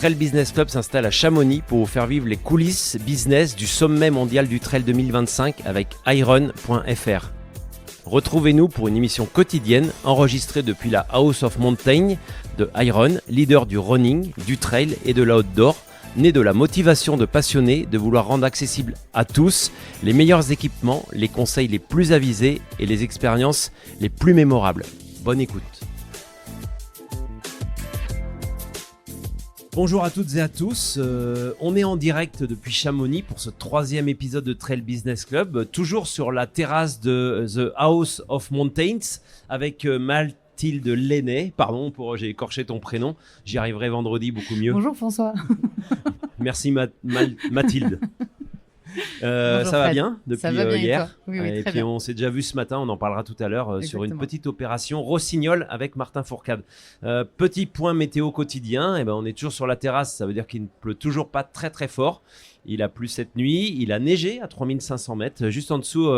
Trail Business Club s'installe à Chamonix pour vous faire vivre les coulisses business du sommet mondial du trail 2025 avec iRun.fr. Retrouvez-nous pour une émission quotidienne enregistrée depuis la House of Mountain de iRun, leader du running, du trail et de l'outdoor, né de la motivation de passionnés de vouloir rendre accessible à tous les meilleurs équipements, les conseils les plus avisés et les expériences les plus mémorables. Bonne écoute. Bonjour à toutes et à tous, on est en direct depuis Chamonix pour ce 3e épisode de Trail Business Club, toujours sur la terrasse de The House of Mountains avec Mathilde Lenné, j'ai écorché ton prénom, j'y arriverai vendredi beaucoup mieux. Bonjour François. Merci Mathilde. Ça va bien depuis ça va bien hier. Oui, et puis bien. on s'est déjà vu ce matin, on en parlera tout à l'heure sur une petite opération Rossignol avec Martin Fourcade. Petit point météo quotidien, on est toujours sur la terrasse, ça veut dire qu'il ne pleut toujours pas très très fort. Il a plu cette nuit, il a neigé à 3500 mètres, juste en dessous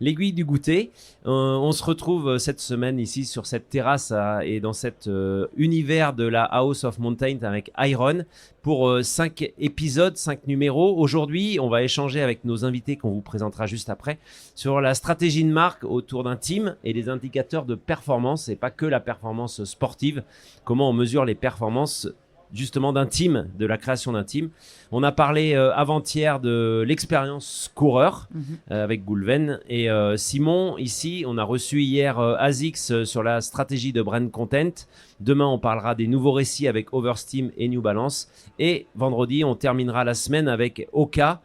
l'aiguille du goûter. On se retrouve cette semaine ici sur cette terrasse et dans cet univers de la House of Mountain avec iRun pour 5 épisodes, 5 numéros. Aujourd'hui, on va échanger avec nos invités qu'on vous présentera juste après sur la stratégie de marque autour d'un team et les indicateurs de performance et pas que la performance sportive. Comment on mesure les performances justement d'un team, de la création d'un team. On a parlé avant-hier de l'expérience coureur avec Goulven et Simon. Ici, on a reçu hier Azix sur la stratégie de brand content. Demain, on parlera des nouveaux récits avec Oversteam et New Balance. Et vendredi, on terminera la semaine avec Oka,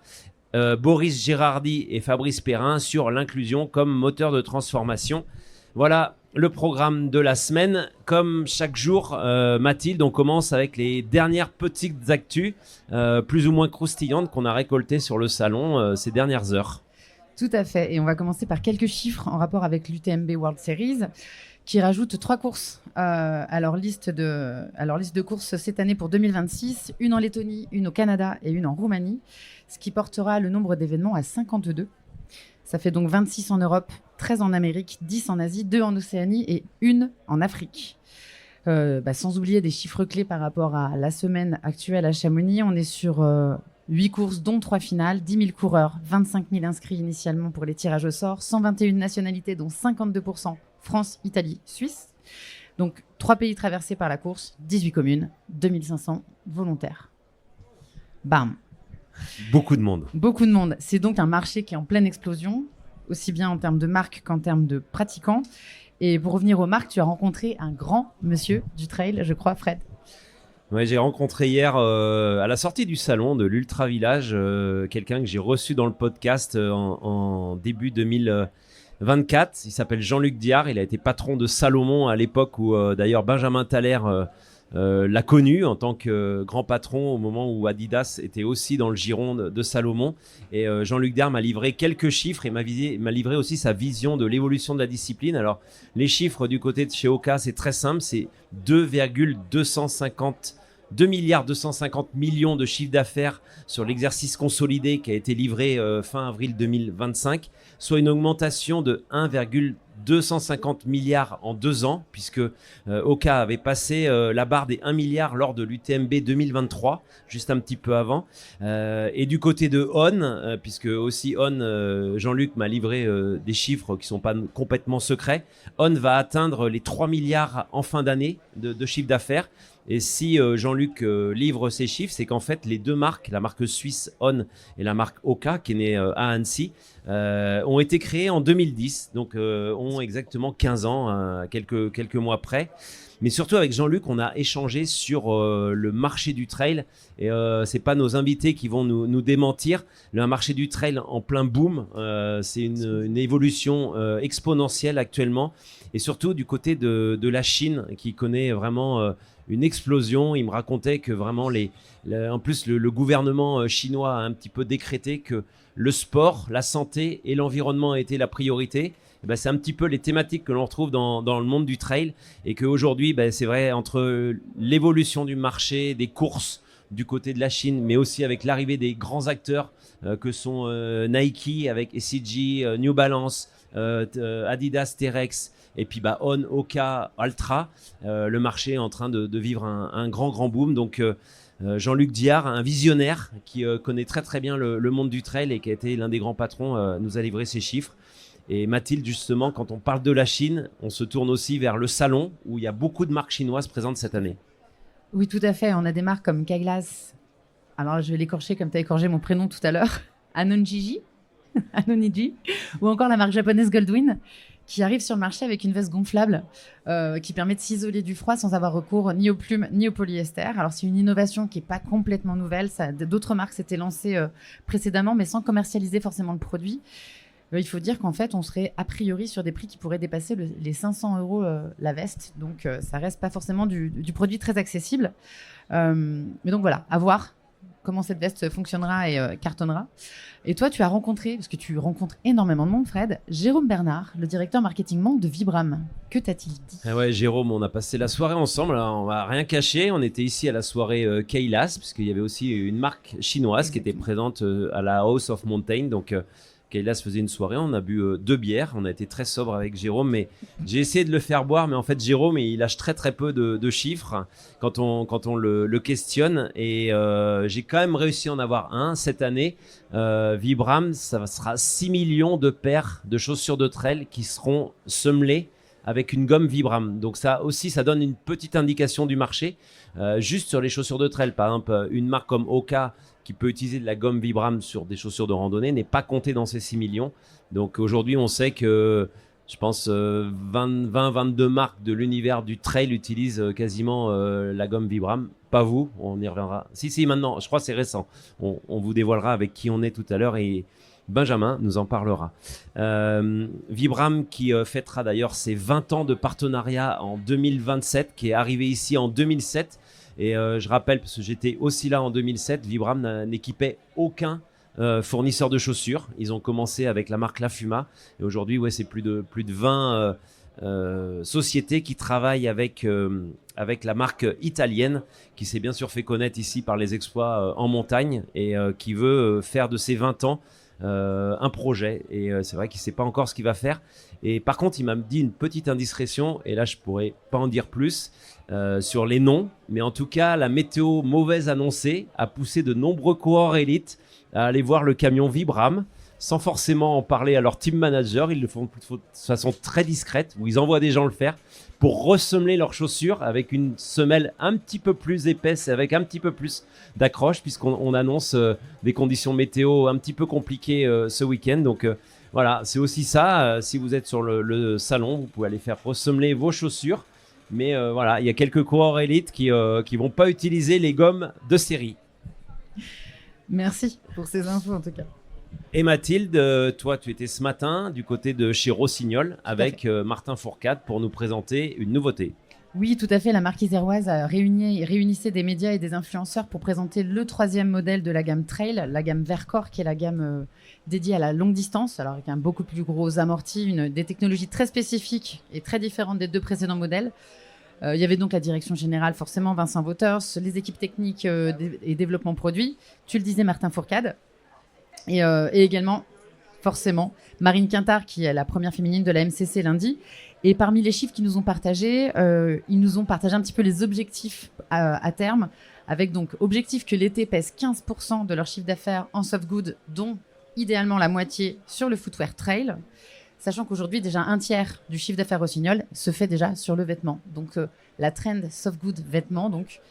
Boris Gérardi et Fabrice Perrin sur l'inclusion comme moteur de transformation. Voilà le programme de la semaine. Comme chaque jour, Mathilde, on commence avec les dernières petites actus, plus ou moins croustillantes qu'on a récoltées sur le salon ces dernières heures. Tout à fait. Et on va commencer par quelques chiffres en rapport avec l'UTMB World Series qui rajoute 3 courses à leur liste de courses cette année pour 2026. Une en Lettonie, une au Canada et une en Roumanie, ce qui portera le nombre d'événements à 52. Ça fait donc 26 en Europe, 13 en Amérique, 10 en Asie, 2 en Océanie et 1 en Afrique. Sans oublier des chiffres clés par rapport à la semaine actuelle à Chamonix. On est sur 8 courses, dont 3 finales, 10 000 coureurs, 25 000 inscrits initialement pour les tirages au sort, 121 nationalités, dont 52% France, Italie, Suisse. Donc 3 pays traversés par la course, 18 communes, 2500 volontaires. Bam! Beaucoup de monde. Beaucoup de monde. C'est donc un marché qui est en pleine explosion, aussi bien en termes de marques qu'en termes de pratiquants. Et pour revenir aux marques, tu as rencontré un grand monsieur du trail, je crois, Fred. Ouais, j'ai rencontré hier à la sortie du salon de l'Ultra Village quelqu'un que j'ai reçu dans le podcast en début 2024. Il s'appelle Jean-Luc Diard. Il a été patron de Salomon à l'époque où d'ailleurs Benjamin Thaler l'a connu en tant que grand patron au moment où Adidas était aussi dans le giron de Salomon. Et Jean-Luc Diard m'a livré quelques chiffres et m'a livré aussi sa vision de l'évolution de la discipline. Alors, les chiffres du côté de chez Oka, c'est très simple, c'est 2 milliards 250 millions de chiffre d'affaires sur l'exercice consolidé qui a été livré fin avril 2025, soit une augmentation de 1,250 milliards en 2 ans, puisque Oka avait passé la barre des 1 milliard lors de l'UTMB 2023, juste un petit peu avant. Et du côté de On, puisque aussi On, Jean-Luc m'a livré des chiffres qui ne sont pas complètement secrets, On va atteindre les 3 milliards en fin d'année de chiffre d'affaires. Et si Jean-Luc livre ces chiffres, c'est qu'en fait, les deux marques, la marque suisse On et la marque Oka, qui est née à Annecy, ont été créées en 2010, donc ont exactement 15 ans, quelques mois près. Mais surtout avec Jean-Luc, on a échangé sur le marché du trail. Et c'est pas nos invités qui vont nous démentir. Le marché du trail en plein boom, c'est une évolution exponentielle actuellement. Et surtout du côté de la Chine, qui connaît vraiment une explosion. Il me racontait que vraiment, en plus, le gouvernement chinois a un petit peu décrété que le sport, la santé et l'environnement a été la priorité. Et ben, c'est un petit peu les thématiques que l'on retrouve dans le monde du trail. Et qu'aujourd'hui, c'est vrai, entre l'évolution du marché, des courses du côté de la Chine, mais aussi avec l'arrivée des grands acteurs que sont Nike avec SCG, New Balance, Adidas, Terex, Et puis On, Oka, Altra, le marché est en train de vivre un grand boom. Donc Jean-Luc Diard, un visionnaire qui connaît très très bien le monde du trail et qui a été l'un des grands patrons, nous a livré ces chiffres. Et Mathilde, justement, quand on parle de la Chine, on se tourne aussi vers le salon où il y a beaucoup de marques chinoises présentes cette année. Oui, tout à fait. On a des marques comme Kaglas. Alors, je vais l'écorcher comme tu as écorché mon prénom tout à l'heure. Anoniji, ou encore la marque japonaise Goldwyn, qui arrive sur le marché avec une veste gonflable qui permet de s'isoler du froid sans avoir recours ni aux plumes ni au polyester. Alors, c'est une innovation qui n'est pas complètement nouvelle. D'autres marques s'étaient lancées précédemment, mais sans commercialiser forcément le produit. Il faut dire qu'en fait, on serait a priori sur des prix qui pourraient dépasser les 500 € la veste. Donc, ça reste pas forcément du produit très accessible. Mais donc voilà, à voir comment cette veste fonctionnera et cartonnera. Et toi, tu as rencontré, parce que tu rencontres énormément de monde, Fred, Jérôme Bernard, le directeur marketing monde de Vibram. Que t'a-t-il dit ? Ah ouais, Jérôme, on a passé la soirée ensemble. Alors, on va rien cacher. On était ici à la soirée Kailas, parce qu'il y avait aussi une marque chinoise qui était présente à la House of Mountain. Donc, Kailas faisait une soirée, on a bu 2 bières, on a été très sobre avec Jérôme, mais j'ai essayé de le faire boire, mais en fait Jérôme il lâche très très peu de chiffres quand on le questionne, et j'ai quand même réussi à en avoir un cette année. Vibram, ça sera 6 millions de paires de chaussures de trail qui seront semelées avec une gomme Vibram. Donc ça aussi, ça donne une petite indication du marché. Juste sur les chaussures de trail, par exemple, une marque comme Oka qui peut utiliser de la gomme Vibram sur des chaussures de randonnée n'est pas comptée dans ces 6 millions. Donc aujourd'hui, on sait que je pense 20-22 marques de l'univers du trail utilisent quasiment la gomme Vibram. Pas vous, on y reviendra. Si, maintenant, je crois que c'est récent. On vous dévoilera avec qui on est tout à l'heure et Benjamin nous en parlera. Vibram qui fêtera d'ailleurs ses 20 ans de partenariat en 2027, qui est arrivé ici en 2007. Et je rappelle, parce que j'étais aussi là en 2007, Vibram n'équipait aucun fournisseur de chaussures. Ils ont commencé avec la marque Lafuma. Et aujourd'hui, c'est plus de 20 sociétés qui travaillent avec la marque italienne, qui s'est bien sûr fait connaître ici par les exploits en montagne et qui veut faire de ses 20 ans un projet. Et c'est vrai qu'il ne sait pas encore ce qu'il va faire. Et par contre, il m'a dit une petite indiscrétion, et là, je ne pourrais pas en dire plus sur les noms. Mais en tout cas, la météo mauvaise annoncée a poussé de nombreux coureurs élites à aller voir le camion Vibram, sans forcément en parler à leur team manager. Ils le font de façon très discrète, où ils envoient des gens le faire pour ressemeler leurs chaussures avec une semelle un petit peu plus épaisse et avec un petit peu plus d'accroche, puisqu'on annonce des conditions météo un petit peu compliquées ce week-end. Donc voilà, c'est aussi ça. Si vous êtes sur le salon, vous pouvez aller faire ressemeler vos chaussures. Mais voilà, il y a quelques coureurs élites qui vont pas utiliser les gommes de série. Merci pour ces infos en tout cas. Et Mathilde, toi, tu étais ce matin du côté de chez Rossignol avec Martin Fourcade pour nous présenter une nouveauté. Oui, tout à fait. La marque iséroise réunissait des médias et des influenceurs pour présenter le 3e modèle de la gamme Trail, la gamme Vercors, qui est la gamme dédiée à la longue distance, alors avec un beaucoup plus gros amorti, des technologies très spécifiques et très différentes des 2 précédents modèles. Il y avait donc la direction générale, forcément, Vincent Wouters, les équipes techniques et développement produit. Tu le disais, Martin Fourcade. Et également, forcément, Marine Quintard, qui est la première féminine de la MCC lundi. Et parmi les chiffres qu'ils nous ont partagés, ils nous ont partagé un petit peu les objectifs à terme, avec donc objectif que l'été pèse 15% de leur chiffre d'affaires en soft goods, dont idéalement la moitié sur le footwear trail, sachant qu'aujourd'hui, déjà un tiers du chiffre d'affaires Rossignol se fait déjà sur le vêtement. Donc la trend soft good vêtements donc,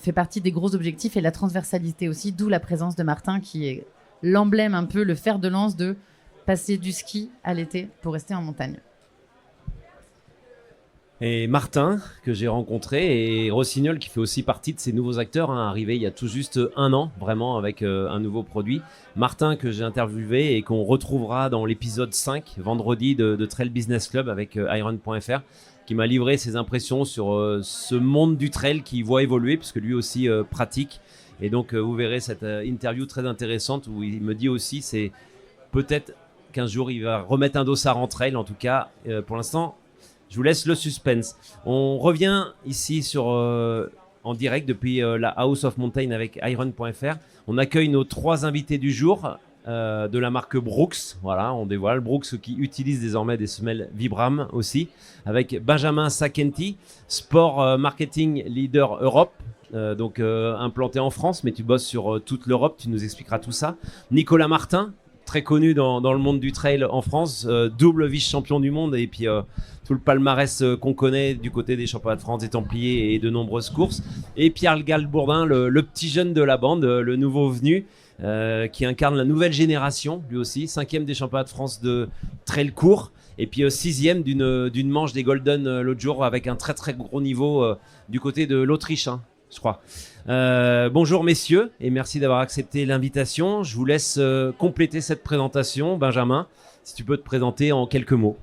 fait partie des gros objectifs, et la transversalité aussi, d'où la présence de Martin, qui est l'emblème un peu, le fer de lance de passer du ski à l'été pour rester en montagne. Et Martin, que j'ai rencontré, et Rossignol, qui fait aussi partie de ces nouveaux acteurs, arrivé il y a tout juste 1 an, vraiment, avec un nouveau produit. Martin, que j'ai interviewé et qu'on retrouvera dans l'épisode 5, vendredi, de Trail Business Club avec Iron.fr, qui m'a livré ses impressions sur ce monde du trail qu'il voit évoluer, puisque lui aussi pratique. Et donc, vous verrez cette interview très intéressante où il me dit aussi, c'est peut-être qu'un jour, il va remettre un dossard en trail. En tout cas, pour l'instant, je vous laisse le suspense. On revient ici en direct depuis la House of Mountain avec Iron.fr. On accueille nos 3 invités du jour. de la marque Brooks. Voilà, on dévoile Brooks qui utilise désormais des semelles Vibram aussi, avec Benjamin Sakenti, Sport Marketing Leader Europe. Donc implanté en France, mais tu bosses sur toute l'Europe, tu nous expliqueras tout ça. Nicolas Martin, très connu dans le monde du trail en France, double vice-champion du monde, et puis tout le palmarès qu'on connaît du côté des championnats de France, des Templiers et de nombreuses courses. Et Pierre Galbourdin, le petit jeune de la bande, le nouveau venu, qui incarne la nouvelle génération, lui aussi, 5e des championnats de France de trail court, et puis 6e d'une manche des Golden l'autre jour, avec un très très gros niveau du côté de l'Autriche, hein, je crois. Bonjour messieurs, et merci d'avoir accepté l'invitation. Je vous laisse compléter cette présentation. Benjamin, si tu peux te présenter en quelques mots.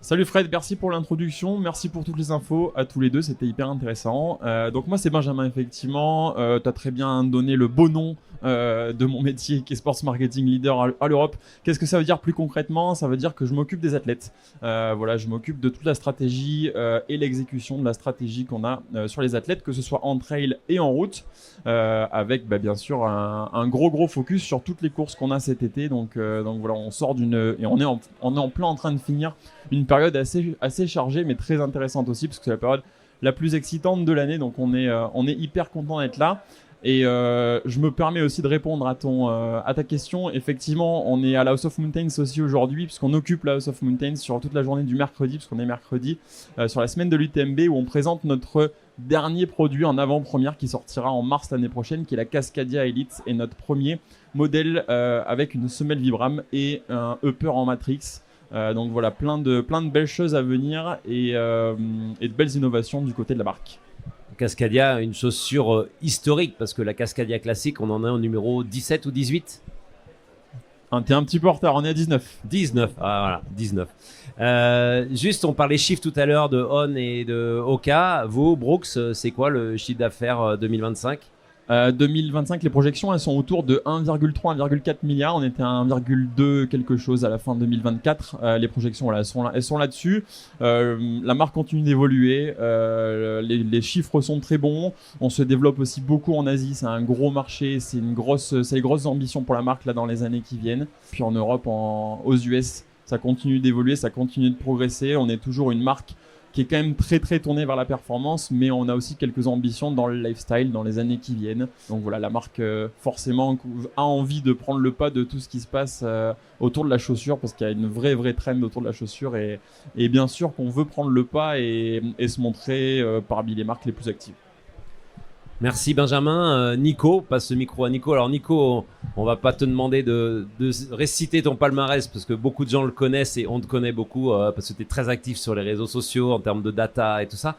Salut Fred, merci pour l'introduction, merci pour toutes les infos à tous les deux, c'était hyper intéressant. Donc moi c'est Benjamin, effectivement, tu as très bien donné le beau nom de mon métier qui est Sports Marketing Leader à l'Europe. Qu'est-ce que ça veut dire plus concrètement? Ça veut dire que je m'occupe des athlètes. Voilà, je m'occupe de toute la stratégie et l'exécution de la stratégie qu'on a sur les athlètes, que ce soit en trail et en route, avec bien sûr un gros focus sur toutes les courses qu'on a cet été. Donc voilà, on sort et on est en plein en train de finir une période assez chargée, mais très intéressante aussi, parce que c'est la période la plus excitante de l'année. Donc on est hyper content d'être là. Et je me permets aussi de répondre à ta question. Effectivement, on est à la House of Mountains aussi aujourd'hui, puisqu'on occupe la House of Mountains sur toute la journée du mercredi, puisqu'on est mercredi sur la semaine de l'UTMB, où on présente notre dernier produit en avant-première qui sortira en mars l'année prochaine, qui est la Cascadia Elite, et notre premier modèle avec une semelle Vibram et un upper en Matrix. Donc voilà, plein de belles choses à venir et de belles innovations du côté de la marque. Cascadia, une chaussure historique, parce que la Cascadia classique, on en est au numéro 17 ou 18. T'es un petit peu en retard, on est à 19. 19, voilà, 19. Juste, on parlait chiffres tout à l'heure de On et de Oka. Vous, Brooks, c'est quoi le chiffre d'affaires 2025 2025, les projections, elles sont autour de 1,3, 1,4 milliard. On était à 1,2 quelque chose à la fin de 2024. Les projections, voilà, elles sont là-dessus. La marque continue d'évoluer. Les chiffres sont très bons. On se développe aussi beaucoup en Asie. C'est un gros marché. C'est les grosses ambitions pour la marque là dans les années qui viennent. Puis en Europe, aux US, ça continue d'évoluer, ça continue de progresser. On est toujours une marque qui est quand même très très tournée vers la performance, mais on a aussi quelques ambitions dans le lifestyle dans les années qui viennent. Donc voilà, la marque forcément a envie de prendre le pas de tout ce qui se passe autour de la chaussure, parce qu'il y a une vraie trend autour de la chaussure, et bien sûr qu'on veut prendre le pas et se montrer parmi les marques les plus actives. Merci Benjamin. Nico, passe ce micro à Nico. Alors Nico, on va pas te demander de réciter ton palmarès, parce que beaucoup de gens le connaissent et on te connaît beaucoup parce que tu es très actif sur les réseaux sociaux en termes de data et tout ça.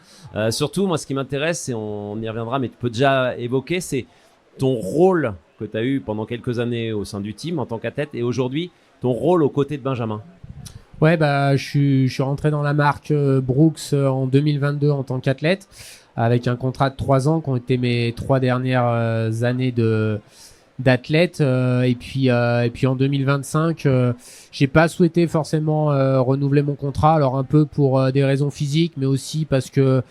Surtout, moi, ce qui m'intéresse, et on y reviendra, mais tu peux déjà évoquer, c'est ton rôle que tu as eu pendant quelques années au sein du team en tant qu'athlète, et aujourd'hui, ton rôle aux côtés de Benjamin. Ouais, je suis rentré dans la marque Brooks en 2022 en tant qu'athlète, avec un contrat de 3 ans qui ont été mes 3 dernières années d'athlète. Et puis en 2025, j'ai pas souhaité forcément renouveler mon contrat. Alors un peu pour des raisons physiques, mais aussi parce que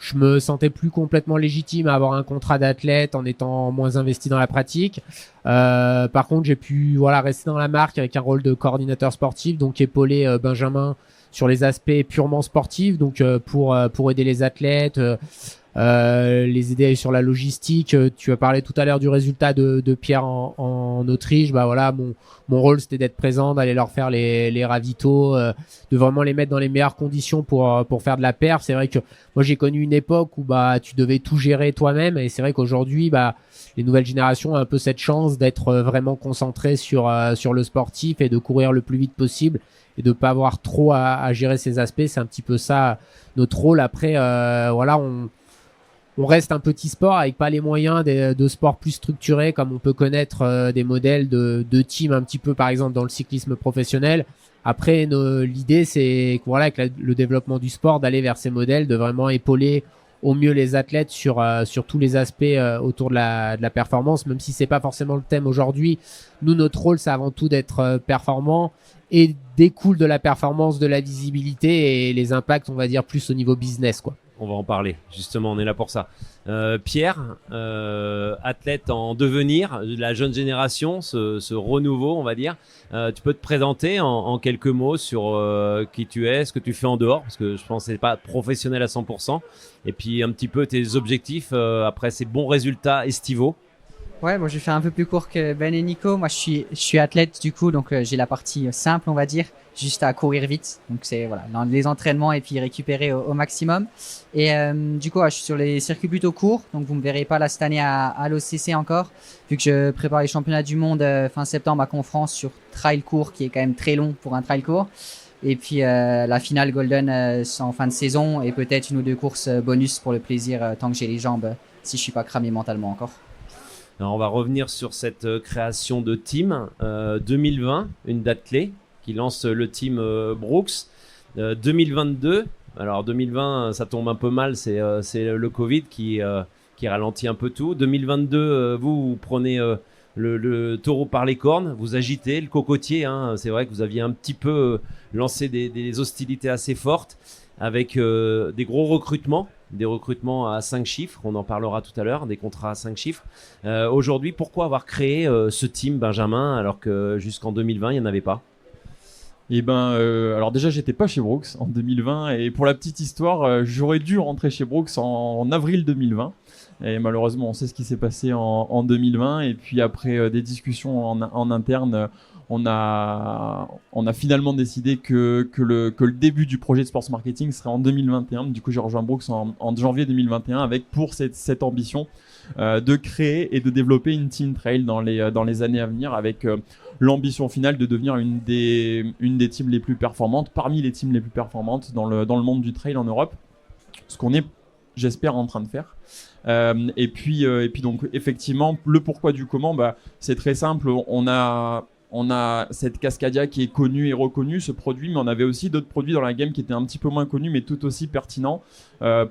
je me sentais plus complètement légitime à avoir un contrat d'athlète en étant moins investi dans la pratique. Par contre, j'ai pu rester dans la marque avec un rôle de coordinateur sportif, donc épauler Benjamin sur les aspects purement sportifs, donc pour aider les athlètes, les aider sur la logistique. Tu as parlé tout à l'heure du résultat de Pierre en Autriche. Mon rôle, c'était d'être présent, d'aller leur faire les ravitaux, de vraiment les mettre dans les meilleures conditions pour faire de la perf. C'est vrai que moi, j'ai connu une époque où tu devais tout gérer toi-même, et c'est vrai qu'aujourd'hui, les nouvelles générations ont un peu cette chance d'être vraiment concentrées sur le sportif et de courir le plus vite possible, et de pas avoir trop à gérer ces aspects. C'est un petit peu ça notre rôle. Après, on reste un petit sport avec pas les moyens de sports plus structurés, comme on peut connaître des modèles de team un petit peu, par exemple, dans le cyclisme professionnel. Après, l'idée, c'est avec le développement du sport, d'aller vers ces modèles, de vraiment épauler au mieux les athlètes sur tous les aspects autour de la performance, même si c'est pas forcément le thème aujourd'hui. Nous, notre rôle, c'est avant tout d'être performant, et découle de la performance, de la visibilité et les impacts, on va dire, plus au niveau business, quoi. on va en parler. Justement, on est là pour ça. Pierre, athlète en devenir, de la jeune génération, ce renouveau, on va dire. Tu peux te présenter en quelques mots sur qui tu es, ce que tu fais en dehors, parce que je pense que c'est pas professionnel à 100%. Et puis un petit peu tes objectifs après ces bons résultats estivaux. Ouais, bon, je vais faire un peu plus court que Ben et Nico. Moi, je suis athlète du coup, donc j'ai la partie simple, on va dire, juste à courir vite. Donc c'est voilà, dans les entraînements et puis récupérer au maximum. Et du coup, je suis sur les circuits plutôt courts, donc vous me verrez pas là cette année à l'OCC encore, vu que je prépare les championnats du monde fin septembre à Confrance sur trail court, qui est quand même très long pour un trail court. Et puis la finale Golden en fin de saison et peut-être une ou deux courses bonus pour le plaisir tant que j'ai les jambes, si je suis pas cramé mentalement encore. Alors, on va revenir sur cette création de team 2020, une date clé qui lance le team Brooks. 2022, alors 2020 ça tombe un peu mal, c'est le Covid qui ralentit un peu tout. 2022, vous prenez le taureau par les cornes, vous agitez le cocotier, hein. C'est vrai que vous aviez un petit peu lancé des hostilités assez fortes avec des gros recrutements. Des recrutements à 5 chiffres, on en parlera tout à l'heure, des contrats à 5 chiffres. Aujourd'hui, pourquoi avoir créé ce team Benjamin alors que jusqu'en 2020, il n'y en avait pas? Et alors déjà, j'étais pas chez Brooks en 2020 et pour la petite histoire, j'aurais dû rentrer chez Brooks en avril 2020. Et malheureusement, on sait ce qui s'est passé en 2020 et puis après des discussions en interne, on a finalement décidé que le début du projet de sports marketing serait en 2021. Du coup, j'ai rejoint Brooks en janvier 2021 avec pour cette ambition de créer et de développer une team trail dans les années à venir avec l'ambition finale de devenir une des teams les plus performantes, parmi les teams les plus performantes dans le monde du trail en Europe. Ce qu'on est, j'espère, en train de faire. Et puis donc effectivement, le pourquoi du comment, c'est très simple. On a cette Cascadia qui est connue et reconnue, ce produit, mais on avait aussi d'autres produits dans la gamme qui étaient un petit peu moins connus, mais tout aussi pertinents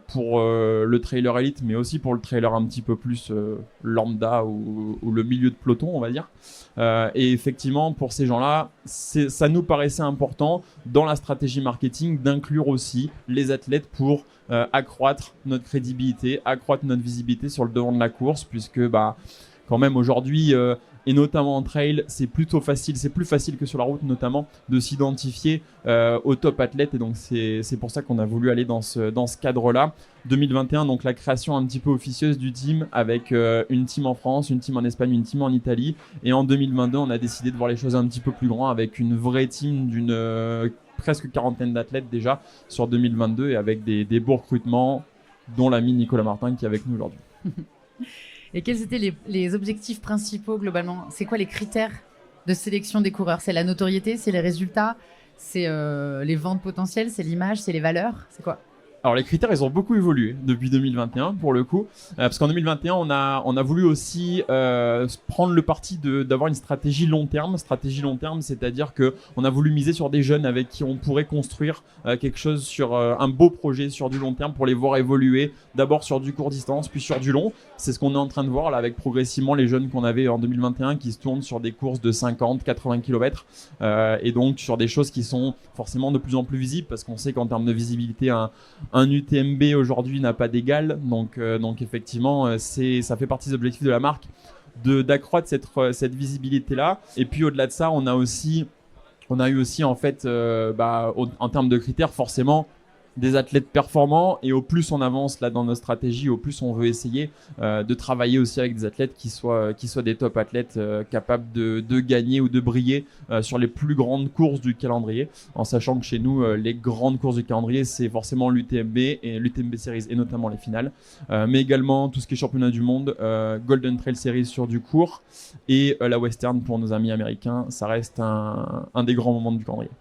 pour le trailer élite, mais aussi pour le trailer un petit peu plus lambda ou le milieu de peloton, on va dire. Et effectivement, pour ces gens-là, ça nous paraissait important dans la stratégie marketing d'inclure aussi les athlètes pour accroître notre crédibilité, accroître notre visibilité sur le devant de la course, puisque quand même aujourd'hui... et notamment en trail, c'est plutôt facile, c'est plus facile que sur la route notamment, de s'identifier aux top athlètes. Et donc c'est pour ça qu'on a voulu aller dans ce cadre-là. 2021, donc la création un petit peu officieuse du team avec une team en France, une team en Espagne, une team en Italie. Et en 2022, on a décidé de voir les choses un petit peu plus grand avec une vraie team d'une presque quarantaine d'athlètes déjà sur 2022 et avec des beaux recrutements, dont l'ami Nicolas Martin qui est avec nous aujourd'hui. Et quels étaient les objectifs principaux globalement? C'est quoi les critères de sélection des coureurs? C'est la notoriété, c'est les résultats, c'est les ventes potentielles, c'est l'image, c'est les valeurs, c'est quoi? Alors les critères, ils ont beaucoup évolué depuis 2021 pour le coup, parce qu'en 2021 on a voulu aussi prendre le parti d'avoir une stratégie long terme. Stratégie long terme, c'est-à-dire que on a voulu miser sur des jeunes avec qui on pourrait construire quelque chose sur un beau projet sur du long terme pour les voir évoluer. D'abord sur du court distance, puis sur du long. C'est ce qu'on est en train de voir là avec progressivement les jeunes qu'on avait en 2021 qui se tournent sur des courses de 50, 80 km et donc sur des choses qui sont forcément de plus en plus visibles parce qu'on sait qu'en termes de visibilité un UTMB aujourd'hui n'a pas d'égal, donc effectivement ça fait partie des objectifs de la marque d'accroître cette visibilité là. Et puis au-delà de ça, on a eu aussi en fait en termes de critères forcément des athlètes performants, et au plus on avance là dans nos stratégies, au plus on veut essayer de travailler aussi avec des athlètes qui soient des top athlètes capables de gagner ou de briller sur les plus grandes courses du calendrier, en sachant que chez nous les grandes courses du calendrier c'est forcément l'UTMB et l'UTMB Series et notamment les finales, mais également tout ce qui est championnat du monde, Golden Trail Series sur du court et la Western pour nos amis américains. Ça reste un des grands moments du calendrier.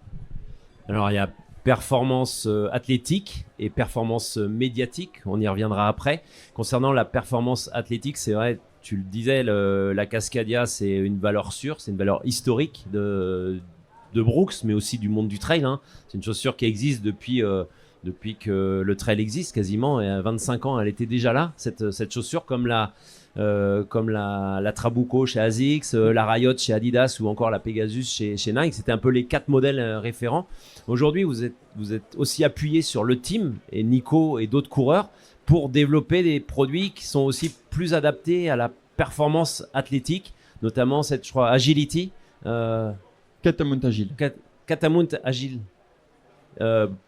Alors il y a performance athlétique et performance médiatique, on y reviendra après. Concernant la performance athlétique, c'est vrai, tu le disais, la Cascadia c'est une valeur sûre, c'est une valeur historique de Brooks, mais aussi du monde du trail, hein. C'est une chaussure qui existe depuis depuis que le trail existe quasiment. Et à 25 ans, elle était déjà là, cette chaussure, comme la Trabuco chez ASICS, la Riot chez Adidas ou encore la Pegasus chez Nike. C'était un peu les 4 modèles référents. Aujourd'hui, vous êtes aussi appuyé sur le team et Nico et d'autres coureurs pour développer des produits qui sont aussi plus adaptés à la performance athlétique, notamment cette, je crois, Agility. Catamount Agile. Catamount Agile.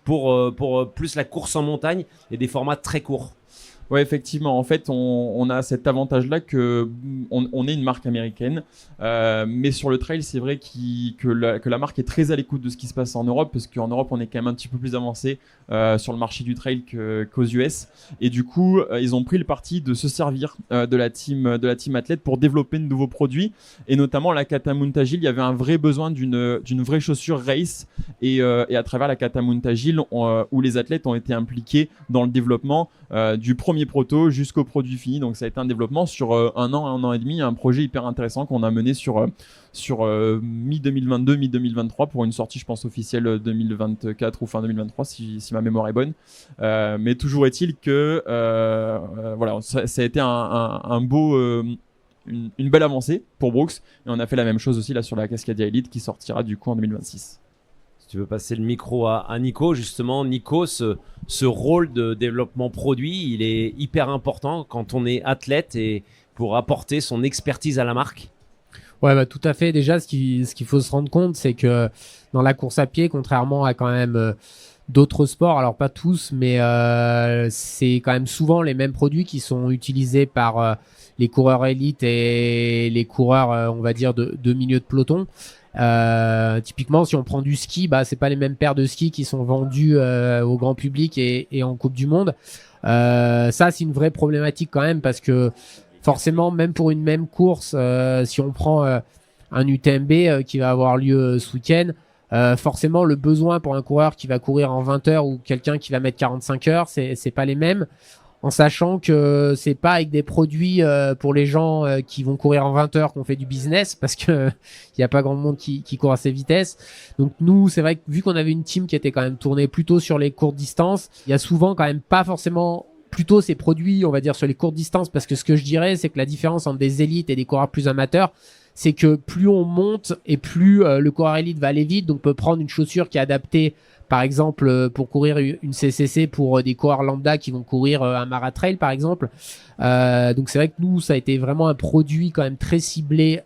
Pour plus la course en montagne et des formats très courts. Ouais, effectivement. En fait, on a cet avantage-là que on est une marque américaine, mais sur le trail, c'est vrai que la marque est très à l'écoute de ce qui se passe en Europe, parce qu'en Europe, on est quand même un petit peu plus avancé sur le marché du trail qu'aux US. Et du coup, ils ont pris le parti de se servir de la team athlète pour développer de nouveaux produits, et notamment la Catamount Agile. Il y avait un vrai besoin d'une vraie chaussure race, et à travers la Catamount Agile, où les athlètes ont été impliqués dans le développement du premier proto jusqu'au produit fini. Donc ça a été un développement sur un an et demi, un projet hyper intéressant qu'on a mené sur mi-2022, mi-2023 pour une sortie, je pense, officielle 2024 ou fin 2023 si ma mémoire est bonne. Mais toujours est-il que voilà, ça a été un beau une belle avancée pour Brooks, et on a fait la même chose aussi là sur la Cascadia Elite qui sortira du coup en 2026. Si tu veux passer le micro à Nico, justement, Nico, ce rôle de développement produit, il est hyper important quand on est athlète et pour apporter son expertise à la marque. Ouais, bah, tout à fait. Déjà, ce qu'il faut se rendre compte, c'est que dans la course à pied, contrairement à quand même d'autres sports, alors pas tous, mais c'est quand même souvent les mêmes produits qui sont utilisés par les coureurs élites et les coureurs, on va dire, de milieu de peloton. Typiquement, si on prend du ski, bah c'est pas les mêmes paires de skis qui sont vendus au grand public et en Coupe du Monde. Ça, c'est une vraie problématique quand même, parce que forcément, même pour une même course, si on prend un UTMB qui va avoir lieu ce week-end, forcément le besoin pour un coureur qui va courir en 20 heures ou quelqu'un qui va mettre 45 heures, c'est pas les mêmes. En sachant que c'est pas avec des produits pour les gens qui vont courir en 20 heures qu'on fait du business, parce que il y a pas grand monde qui court à ces vitesses. Donc nous, c'est vrai que vu qu'on avait une team qui était quand même tournée plutôt sur les courtes distances, il y a souvent quand même pas forcément plutôt ces produits, on va dire, sur les courtes distances, parce que ce que je dirais, c'est que la différence entre des élites et des coureurs plus amateurs, c'est que plus on monte et plus le coureur élite va aller vite, donc peut prendre une chaussure qui est adaptée, par exemple, pour courir une CCC pour des coureurs lambda qui vont courir un maratrail, par exemple. Donc c'est vrai que nous, ça a été vraiment un produit quand même très ciblé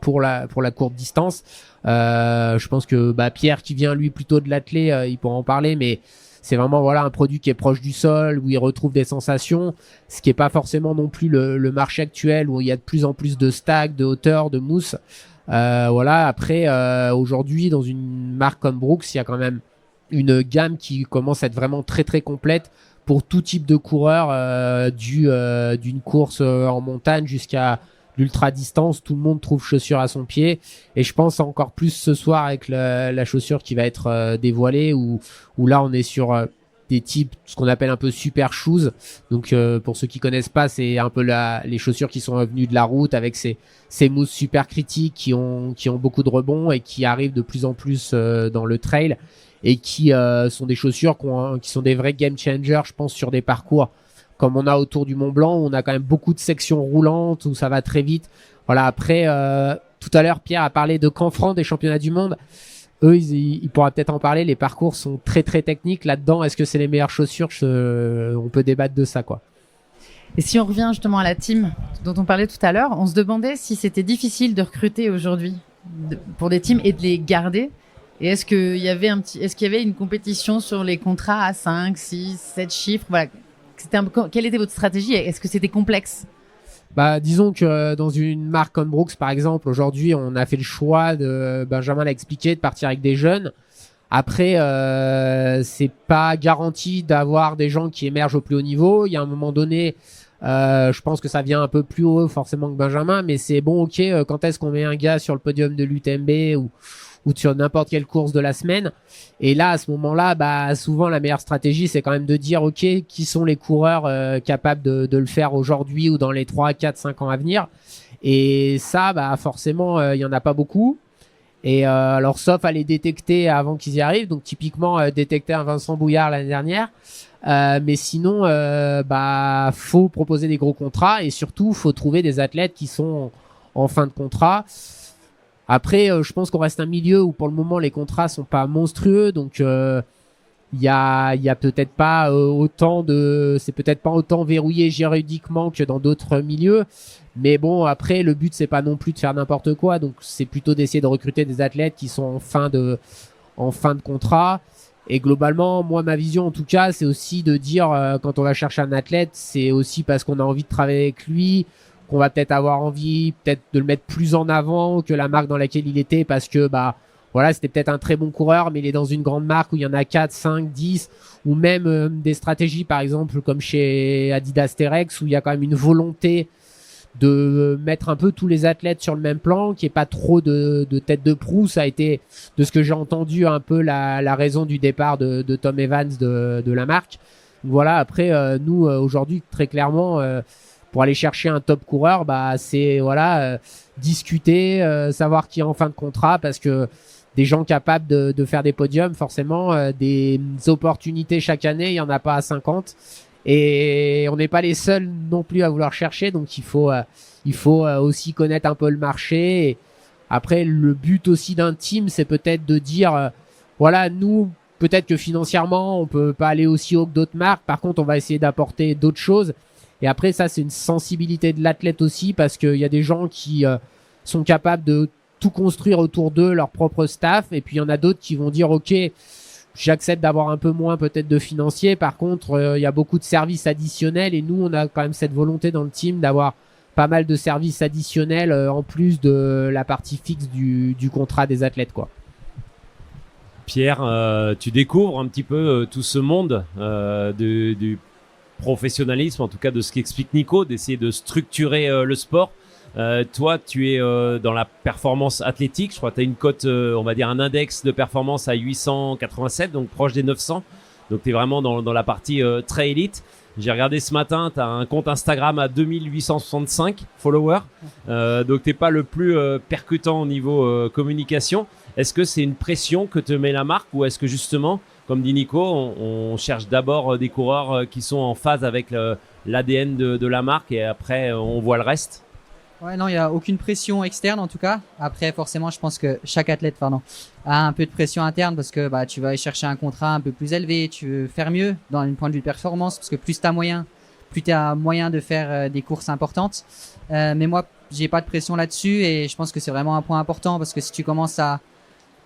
pour la courte distance. Je pense que Pierre, qui vient lui plutôt de l'athlé, il pourra en parler, mais c'est vraiment voilà un produit qui est proche du sol, où il retrouve des sensations, ce qui est pas forcément non plus le marché actuel, où il y a de plus en plus de stacks, de hauteur, de mousse. Voilà. Après, aujourd'hui, dans une marque comme Brooks, il y a quand même une gamme qui commence à être vraiment très très complète pour tout type de coureur, d'une course en montagne jusqu'à l'ultra distance. Tout le monde trouve chaussure à son pied, et je pense encore plus ce soir avec la chaussure qui va être dévoilée, où là on est sur des types, ce qu'on appelle un peu super shoes. Donc pour ceux qui connaissent pas, c'est un peu les chaussures qui sont venues de la route, avec ces mousses super critiques qui ont beaucoup de rebonds et qui arrivent de plus en plus dans le trail, et qui sont des chaussures qui sont des vrais game changers, je pense, sur des parcours comme on a autour du Mont Blanc, où on a quand même beaucoup de sections roulantes, où ça va très vite. Voilà. Après, tout à l'heure, Pierre a parlé de Canfranc, des championnats du monde. Eux, il pourra peut-être en parler. Les parcours sont très très techniques là-dedans. Est-ce que c'est les meilleures chaussures? On peut débattre de ça, quoi. Et si on revient justement à la team dont on parlait tout à l'heure, on se demandait si c'était difficile de recruter aujourd'hui pour des teams et de les garder. Et est-ce qu'il y avait une compétition sur les contrats à 5, 6, 7 chiffres? Voilà. Quelle était votre stratégie? Est-ce que c'était complexe? Disons que dans une marque comme Brooks, par exemple, aujourd'hui, on a fait le choix Benjamin l'a expliqué, de partir avec des jeunes. Après, c'est pas garanti d'avoir des gens qui émergent au plus haut niveau. Il y a un moment donné, je pense que ça vient un peu plus haut forcément que Benjamin, mais c'est bon, ok, quand est-ce qu'on met un gars sur le podium de l'UTMB ou sur n'importe quelle course de la semaine? Et là, à ce moment-là, souvent la meilleure stratégie, c'est quand même de dire, ok, qui sont les coureurs capables de le faire aujourd'hui ou dans les 3, 4, 5 ans à venir. Et ça, forcément, il y en a pas beaucoup. Et alors sauf à les détecter avant qu'ils y arrivent, donc typiquement détecter un Vincent Bouillard l'année dernière. Mais sinon, faut proposer des gros contrats et surtout faut trouver des athlètes qui sont en fin de contrat. Après, je pense qu'on reste un milieu où pour le moment les contrats sont pas monstrueux, donc il y a peut-être pas c'est peut-être pas autant verrouillé juridiquement que dans d'autres milieux. Mais bon, après, le but, c'est pas non plus de faire n'importe quoi. Donc, c'est plutôt d'essayer de recruter des athlètes qui sont en fin de contrat. Et globalement, moi, ma vision, en tout cas, c'est aussi de dire, quand on va chercher un athlète, c'est aussi parce qu'on a envie de travailler avec lui, qu'on va peut-être avoir envie, peut-être de le mettre plus en avant que la marque dans laquelle il était parce que, voilà, c'était peut-être un très bon coureur, mais il est dans une grande marque où il y en a 4, 5, 10, ou même des stratégies, par exemple, comme chez Adidas Terex, où il y a quand même une volonté de mettre un peu tous les athlètes sur le même plan, qu'il n'y ait pas trop de tête de proue. Ça a été, de ce que j'ai entendu, un peu la raison du départ de Tom Evans de la marque. Voilà, après, nous, aujourd'hui, très clairement, pour aller chercher un top coureur, c'est discuter, savoir qui est en fin de contrat, parce que des gens capables de faire des podiums, forcément, des opportunités chaque année, il n'y en a pas à 50. Et on n'est pas les seuls non plus à vouloir chercher, donc il faut aussi connaître un peu le marché. Et après, le but aussi d'un team, c'est peut-être de dire, nous, peut-être que financièrement, on peut pas aller aussi haut que d'autres marques. Par contre, on va essayer d'apporter d'autres choses. Et après, ça, c'est une sensibilité de l'athlète aussi, parce qu'il y a des gens qui sont capables de tout construire autour d'eux, leur propre staff. Et puis, il y en a d'autres qui vont dire, OK, j'accepte d'avoir un peu moins peut-être de financier. Par contre, il y a beaucoup de services additionnels et nous, on a quand même cette volonté dans le team d'avoir pas mal de services additionnels en plus de la partie fixe du contrat des athlètes, quoi. Pierre, tu découvres un petit peu tout ce monde du professionnalisme, en tout cas de ce qu'explique Nico, d'essayer de structurer le sport. Toi, tu es dans la performance athlétique. Je crois que tu as une cote, on va dire un index de performance à 887, donc proche des 900. Donc, tu es vraiment dans la partie très élite. J'ai regardé ce matin, tu as un compte Instagram à 2865 followers. Donc, tu n'es pas le plus percutant au niveau communication. Est-ce que c'est une pression que te met la marque ou est-ce que justement, comme dit Nico, on cherche d'abord des coureurs qui sont en phase avec l'ADN de la marque et après, on voit le reste? Ouais, non, il n'y a aucune pression externe en tout cas. Après, forcément, je pense que chaque athlète, a un peu de pression interne parce que tu vas aller chercher un contrat un peu plus élevé, tu veux faire mieux dans une point de vue de performance parce que plus tu as moyen de faire des courses importantes. Mais moi, j'ai pas de pression là-dessus et je pense que c'est vraiment un point important parce que si tu commences à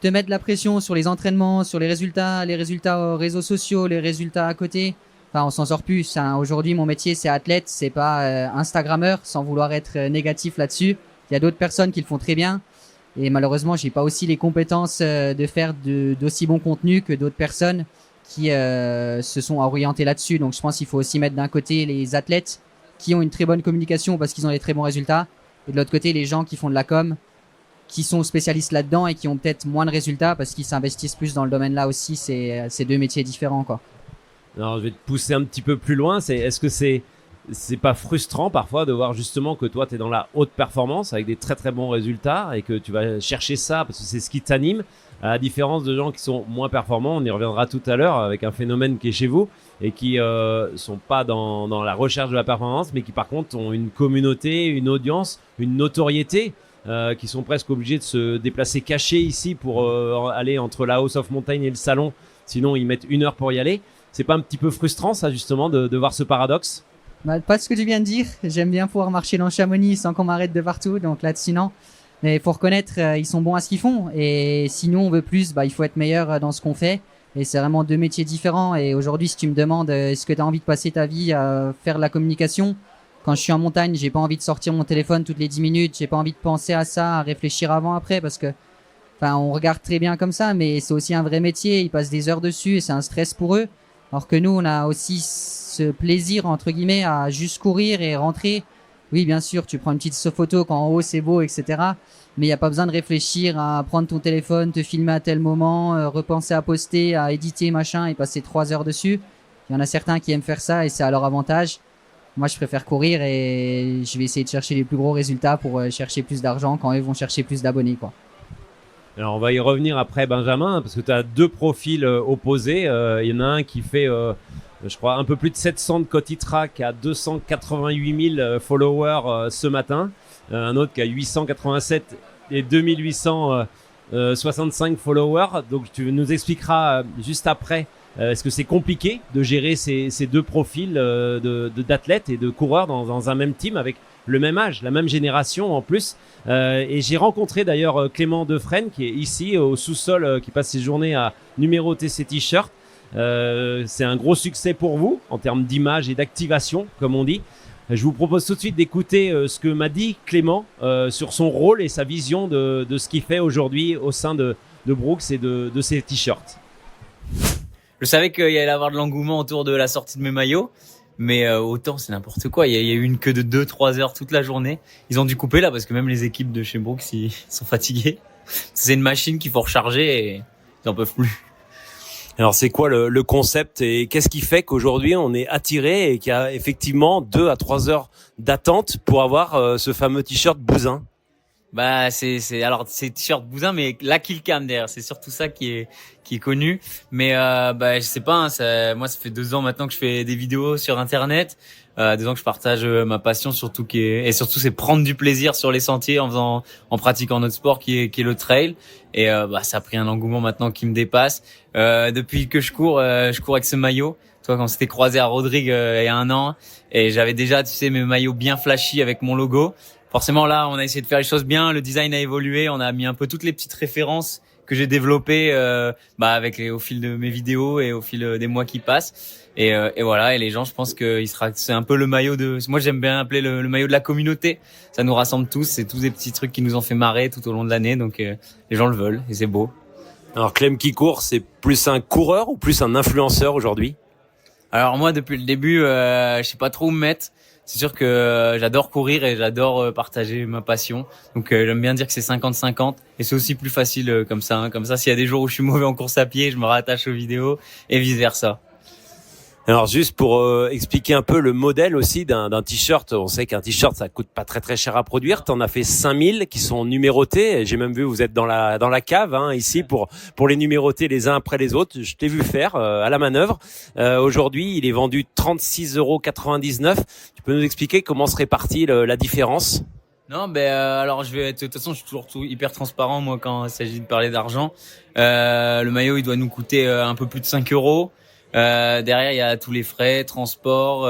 te mettre de la pression sur les entraînements, sur les résultats aux réseaux sociaux, les résultats à côté, on s'en sort plus. Aujourd'hui, mon métier, c'est athlète, c'est pas Instagrammeur, sans vouloir être négatif là-dessus. Il y a d'autres personnes qui le font très bien. Et malheureusement, j'ai pas aussi les compétences de faire d'aussi bons contenus que d'autres personnes qui se sont orientées là-dessus. Donc, je pense qu'il faut aussi mettre d'un côté les athlètes qui ont une très bonne communication parce qu'ils ont des très bons résultats. Et de l'autre côté, les gens qui font de la com, qui sont spécialistes là-dedans et qui ont peut-être moins de résultats parce qu'ils s'investissent plus dans le domaine-là aussi. C'est deux métiers différents, quoi. Alors, je vais te pousser un petit peu plus loin. Est-ce que c'est pas frustrant parfois de voir justement que toi, tu es dans la haute performance avec des très très bons résultats et que tu vas chercher ça parce que c'est ce qui t'anime, à la différence de gens qui sont moins performants, on y reviendra tout à l'heure avec un phénomène qui est chez vous et qui sont pas dans la recherche de la performance mais qui par contre ont une communauté, une audience, une notoriété qui sont presque obligés de se déplacer cachés ici pour aller entre la House of Mountain et le salon, sinon ils mettent 1 heure pour y aller. C'est pas un petit peu frustrant ça justement de voir ce paradoxe? Pas ce que tu viens de dire. J'aime bien pouvoir marcher dans Chamonix sans qu'on m'arrête de partout, donc là-dessus non. Mais il faut reconnaître, ils sont bons à ce qu'ils font. Et si nous on veut plus, il faut être meilleur dans ce qu'on fait. Et c'est vraiment deux métiers différents. Et aujourd'hui, si tu me demandes, est-ce que tu as envie de passer ta vie à faire de la communication? Quand je suis en montagne, j'ai pas envie de sortir mon téléphone toutes les 10 minutes. J'ai pas envie de penser à ça, à réfléchir avant, après, parce que, on regarde très bien comme ça, mais c'est aussi un vrai métier. Ils passent des heures dessus et c'est un stress pour eux. Alors que nous, on a aussi ce plaisir, entre guillemets, à juste courir et rentrer. Oui, bien sûr, tu prends une petite photo quand en haut c'est beau, etc. Mais il n'y a pas besoin de réfléchir à prendre ton téléphone, te filmer à tel moment, repenser à poster, à éditer, machin, et passer 3 heures dessus. Il y en a certains qui aiment faire ça et c'est à leur avantage. Moi, je préfère courir et je vais essayer de chercher les plus gros résultats pour chercher plus d'argent quand eux vont chercher plus d'abonnés, quoi. Alors, on va y revenir après, Benjamin, parce que tu as deux profils opposés. Il y en a un qui fait, je crois, un peu plus de 700 de Cotitra, qui a 288 000 followers ce matin. Un autre qui a 887 et 2865 followers. Donc, tu nous expliqueras juste après. Est-ce que c'est compliqué de gérer ces deux profils d'athlètes et de coureurs dans un même team avec le même âge, la même génération en plus. Et j'ai rencontré d'ailleurs Clément Defresne qui est ici au sous-sol, qui passe ses journées à numéroter ses t-shirts. C'est un gros succès pour vous en termes d'image et d'activation, comme on dit. Je vous propose tout de suite d'écouter ce que m'a dit Clément sur son rôle et sa vision de ce qu'il fait aujourd'hui au sein de Brooks et de ses t-shirts. Je savais qu'il y allait avoir de l'engouement autour de la sortie de mes maillots. Mais autant c'est n'importe quoi, il y a eu une queue de 2-3 heures toute la journée. Ils ont dû couper là parce que même les équipes de chez Brooks ils sont fatigués. C'est une machine qu'il faut recharger et ils en peuvent plus. Alors c'est quoi le concept et qu'est-ce qui fait qu'aujourd'hui on est attiré et qu'il y a effectivement 2 à 3 heures d'attente pour avoir ce fameux t-shirt Bousin? Bah c'est t-shirt Bousin mais la Killcam derrière, c'est surtout ça qui est connu. Mais je sais pas, moi ça fait 2 ans maintenant que je fais des vidéos sur internet, 2 ans que je partage ma passion surtout et surtout c'est prendre du plaisir sur les sentiers en pratiquant notre sport qui est le trail. Et ça a pris un engouement maintenant qui me dépasse. Depuis que je cours avec ce maillot. Toi quand on s'était croisé à Rodrigue il y a 1 an et j'avais déjà tu sais mes maillots bien flashy avec mon logo. Forcément là, on a essayé de faire les choses bien, le design a évolué, on a mis un peu toutes les petites références que j'ai développées au fil de mes vidéos et au fil des mois qui passent. Et voilà, et les gens, je pense que c'est un peu le maillot moi j'aime bien appeler le maillot de la communauté. Ça nous rassemble tous, c'est tous des petits trucs qui nous ont fait marrer tout au long de l'année, donc les gens le veulent et c'est beau. Alors Clem qui court, c'est plus un coureur ou plus un influenceur aujourd'hui? Alors moi depuis le début, je sais pas trop où me mettre. C'est sûr que j'adore courir et j'adore partager ma passion. Donc j'aime bien dire que c'est 50-50 et c'est aussi plus facile comme ça. Comme ça, s'il y a des jours où je suis mauvais en course à pied, je me rattache aux vidéos et vice versa. Alors juste pour expliquer un peu le modèle aussi d'un t-shirt, on sait qu'un t-shirt ça coûte pas très très cher à produire. T'en as fait 5000 qui sont numérotés. J'ai même vu vous êtes dans la cave ici pour les numéroter les uns après les autres. Je t'ai vu faire à la manœuvre. Aujourd'hui, il est vendu 36,99 €. Tu peux nous expliquer comment se répartit la différence? Non, alors de toute façon, je suis toujours hyper transparent moi quand il s'agit de parler d'argent. Le maillot, il doit nous coûter un peu plus de 5 €. Derrière il y a tous les frais, transport,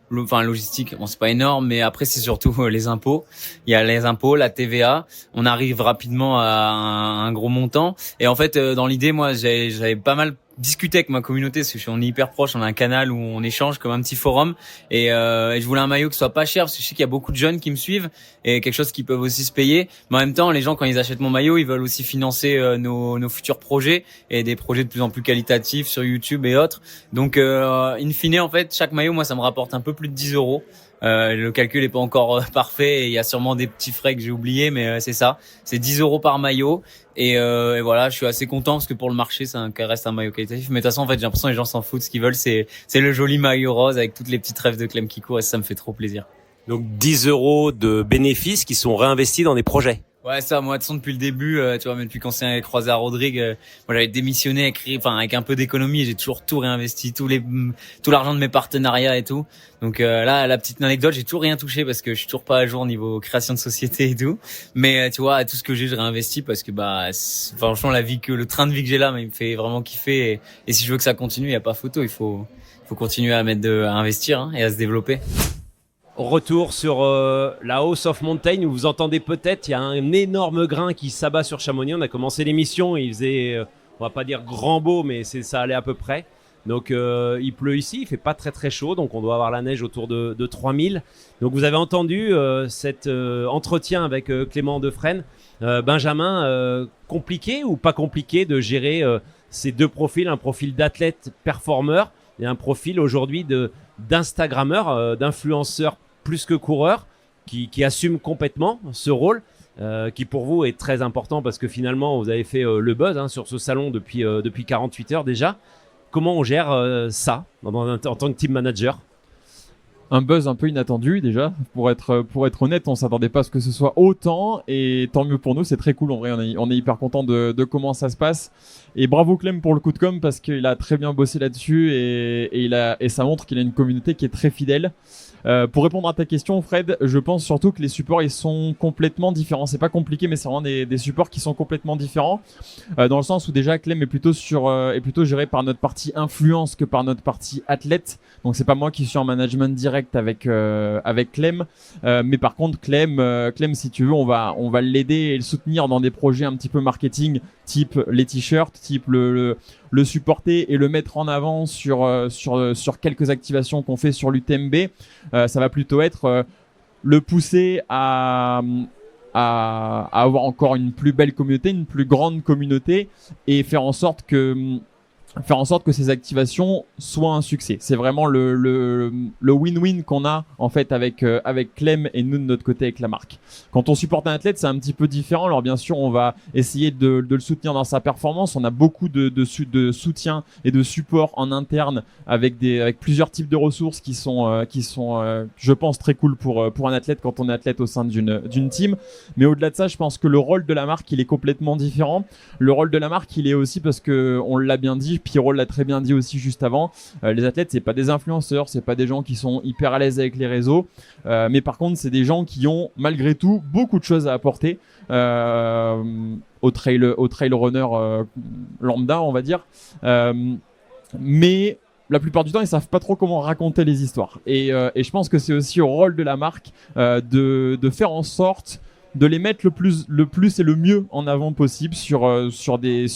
logistique, bon c'est pas énorme, mais après c'est surtout les impôts. Il y a les impôts, la TVA. On arrive rapidement à un gros montant. Et en fait, dans l'idée, moi, j'avais pas mal discuté avec ma communauté parce que on est hyper proche. On a un canal où on échange comme un petit forum. Et je voulais un maillot qui soit pas cher parce que je sais qu'il y a beaucoup de jeunes qui me suivent et quelque chose qu'ils peuvent aussi se payer. Mais en même temps, les gens quand ils achètent mon maillot, ils veulent aussi financer nos futurs projets et des projets de plus en plus qualitatifs sur YouTube et autres. Donc, in fine, en fait, chaque maillot, moi, ça me rapporte un peu plus de 10 €. Le calcul est pas encore parfait et il y a sûrement des petits frais que j'ai oubliés, mais c'est ça. C'est 10 € par maillot et voilà, je suis assez content parce que pour le marché, ça reste un maillot qualitatif. Mais de toute façon, en fait, j'ai l'impression que les gens s'en foutent. Ce qu'ils veulent, c'est le joli maillot rose avec toutes les petites rêves de Clem qui court et ça me fait trop plaisir. Donc 10 € de bénéfices qui sont réinvestis dans des projets. Ouais, ça, moi, de toute façon, depuis le début, tu vois, même depuis qu'on s'est croisé à Rodrigue, moi, j'avais démissionné, avec un peu d'économie, j'ai toujours tout réinvesti, tout l'argent de mes partenariats et tout. Donc, là, la petite anecdote, j'ai toujours rien touché parce que je suis toujours pas à jour niveau création de société et tout. Mais, tu vois, tout ce que j'ai, je réinvestis parce que, franchement, le train de vie que j'ai là, il me fait vraiment kiffer. Et si je veux que ça continue, il y a pas photo, il faut continuer à investir, et à se développer. Retour sur la House of Mountain où vous entendez peut-être, il y a un énorme grain qui s'abat sur Chamonix. On a commencé l'émission, il faisait, on va pas dire grand beau, mais ça allait à peu près. Donc il pleut ici, il fait pas très très chaud, donc on doit avoir la neige autour de 3000. Donc vous avez entendu cet entretien avec Clément Defresne. Benjamin, compliqué ou pas compliqué de gérer ces deux profils, un profil d'athlète performeur et un profil aujourd'hui d'instagrammeur, d'influenceur plus que coureur, qui assume complètement ce rôle, qui pour vous est très important parce que finalement vous avez fait le buzz sur ce salon depuis 48 heures déjà. Comment on gère ça en tant que team manager? un buzz un peu inattendu déjà. Pour être honnête, on s'attendait pas à ce que ce soit autant, et tant mieux pour nous, c'est très cool en vrai. On est hyper content de comment ça se passe. Et bravo Clem pour le coup de com', parce qu'il a très bien bossé là-dessus, et ça montre qu'il a une communauté qui est très fidèle. Pour répondre à ta question, Fred, je pense surtout que les supports ils sont complètement différents. C'est pas compliqué, mais c'est vraiment des supports qui sont complètement différents, dans le sens où déjà Clem est plutôt géré par notre partie influence que par notre partie athlète. Donc c'est pas moi qui suis en management direct avec Clem, mais par contre Clem, si tu veux, on va l'aider et le soutenir dans des projets un petit peu marketing, type les t-shirts, type le supporter et le mettre en avant sur quelques activations qu'on fait sur l'UTMB. Ça va plutôt être le pousser à avoir encore une plus belle communauté, une plus grande communauté, et faire en sorte que ces activations soient un succès. C'est vraiment le win-win qu'on a en fait avec Clem et nous de notre côté avec la marque. Quand on supporte un athlète, c'est un petit peu différent. Alors bien sûr, on va essayer de le soutenir dans sa performance. On a beaucoup de soutien et de support en interne avec plusieurs types de ressources qui sont je pense très cool pour un athlète quand on est athlète au sein d'une team. Mais au-delà de ça, je pense que le rôle de la marque, il est complètement différent. Le rôle de la marque, il est aussi, parce que on l'a bien dit, Pierrot l'a très bien dit aussi juste avant, les athlètes, c'est pas des influenceurs, c'est pas des gens qui sont hyper à l'aise avec les réseaux, mais par contre c'est des gens qui ont malgré tout beaucoup de choses à apporter au trail runner lambda, on va dire, mais la plupart du temps, ils savent pas trop comment raconter les histoires, et je pense que c'est aussi au rôle de la marque de faire en sorte de les mettre le plus et le mieux en avant possible sur des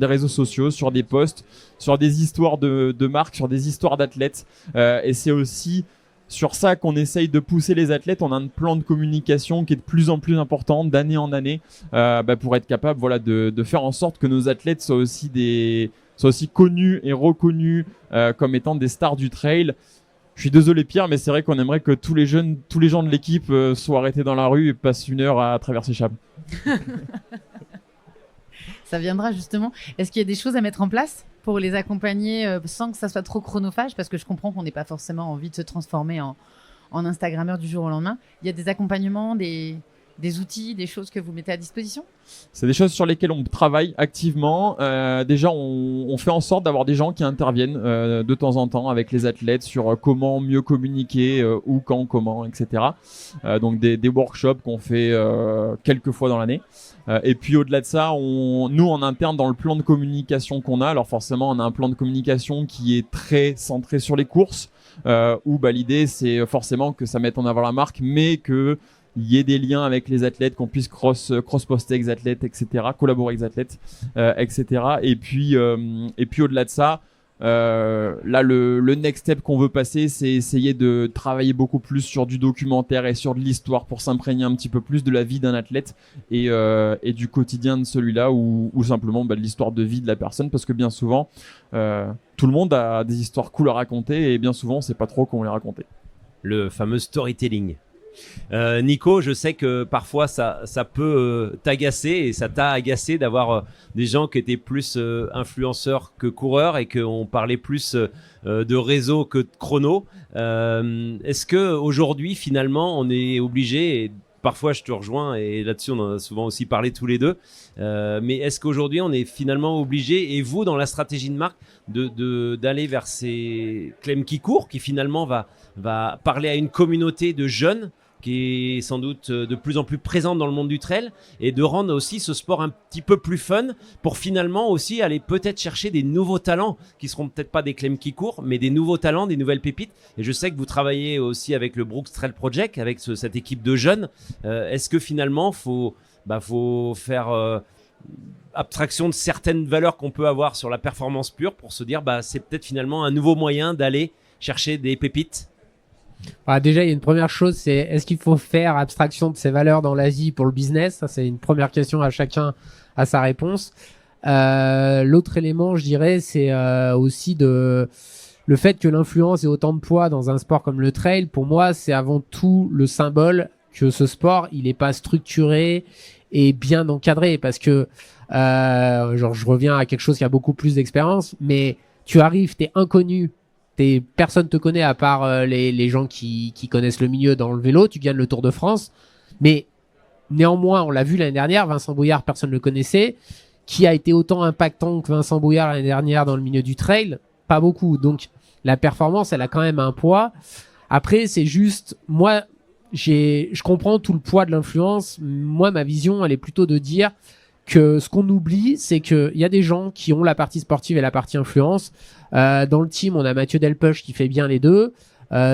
réseaux sociaux, sur des posts, sur des histoires de marques, sur des histoires d'athlètes, et c'est aussi sur ça qu'on essaye de pousser les athlètes. On a un plan de communication qui est de plus en plus important d'année en année, pour être capable de faire en sorte que nos athlètes soient aussi connus et reconnus comme étant des stars du trail. Je suis désolé Pierre, mais c'est vrai qu'on aimerait que tous les gens de l'équipe soient arrêtés dans la rue et passent une heure à traverser Chab. Ça viendra justement. Est-ce qu'il y a des choses à mettre en place pour les accompagner sans que ça soit trop chronophage? Parce que je comprends qu'on n'ait pas forcément envie de se transformer en Instagrammeur du jour au lendemain. Il y a des accompagnements, des outils, des choses que vous mettez à disposition? C'est des choses sur lesquelles on travaille activement. Déjà, on fait en sorte d'avoir des gens qui interviennent de temps en temps avec les athlètes sur comment mieux communiquer, où, quand, comment, etc. Donc des workshops qu'on fait quelques fois dans l'année. Et puis au-delà de ça, nous en interne dans le plan de communication qu'on a, alors forcément on a un plan de communication qui est très centré sur les courses, où l'idée c'est forcément que ça mette en avant la marque, mais que il y ait des liens avec les athlètes, qu'on puisse cross-poster avec les athlètes, etc., collaborer avec les athlètes, etc. Et puis au-delà de ça, là le next step qu'on veut passer, c'est essayer de travailler beaucoup plus sur du documentaire et sur de l'histoire pour s'imprégner un petit peu plus de la vie d'un athlète et du quotidien de celui-là, ou simplement de l'histoire de vie de la personne, parce que bien souvent tout le monde a des histoires cool à raconter, et bien souvent on sait pas trop comment les raconter. Le fameux storytelling. Nico, je sais que parfois ça peut t'agacer, et ça t'a agacé d'avoir des gens qui étaient plus influenceurs que coureurs, et qu'on parlait plus de réseau que de chrono. Est-ce que aujourd'hui finalement on est obligé, et parfois je te rejoins, et là-dessus on en a souvent aussi parlé tous les deux, mais est-ce qu'aujourd'hui on est finalement obligé, et vous dans la stratégie de marque, d'aller vers ces Clem qui court, qui finalement va parler à une communauté de jeunes qui est sans doute de plus en plus présente dans le monde du trail, et de rendre aussi ce sport un petit peu plus fun, pour finalement aussi aller peut-être chercher des nouveaux talents qui seront peut-être pas des Clem qui courent, mais des nouveaux talents, des nouvelles pépites. Et je sais que vous travaillez aussi avec le Brooks Trail Project, avec cette équipe de jeunes. Est-ce que finalement faut faire abstraction de certaines valeurs qu'on peut avoir sur la performance pure, pour se dire c'est peut-être finalement un nouveau moyen d'aller chercher des pépites? Déjà, il y a une première chose, c'est est-ce qu'il faut faire abstraction de ces valeurs dans l'Asie pour le business? Ça, c'est une première question, à chacun à sa réponse. L'autre élément, je dirais, c'est aussi le fait que l'influence ait autant de poids dans un sport comme le trail. Pour moi, c'est avant tout le symbole que ce sport, il est pas structuré et bien encadré, parce que je reviens à quelque chose qui a beaucoup plus d'expérience, mais tu arrives, t'es inconnu personne te connaît à part les gens qui connaissent le milieu dans le vélo. Tu gagnes le Tour de France, mais néanmoins, on l'a vu l'année dernière, Vincent Brouillard, personne ne le connaissait. Qui a été autant impactant que Vincent Brouillard l'année dernière dans le milieu du trail? Pas beaucoup. Donc la performance, elle a quand même un poids. Après, c'est juste, moi, je comprends tout le poids de l'influence. Moi, ma vision, elle est plutôt de dire que ce qu'on oublie, c'est qu'il y a des gens qui ont la partie sportive et la partie influence. Dans le team, on a Mathieu Delpech qui fait bien les deux.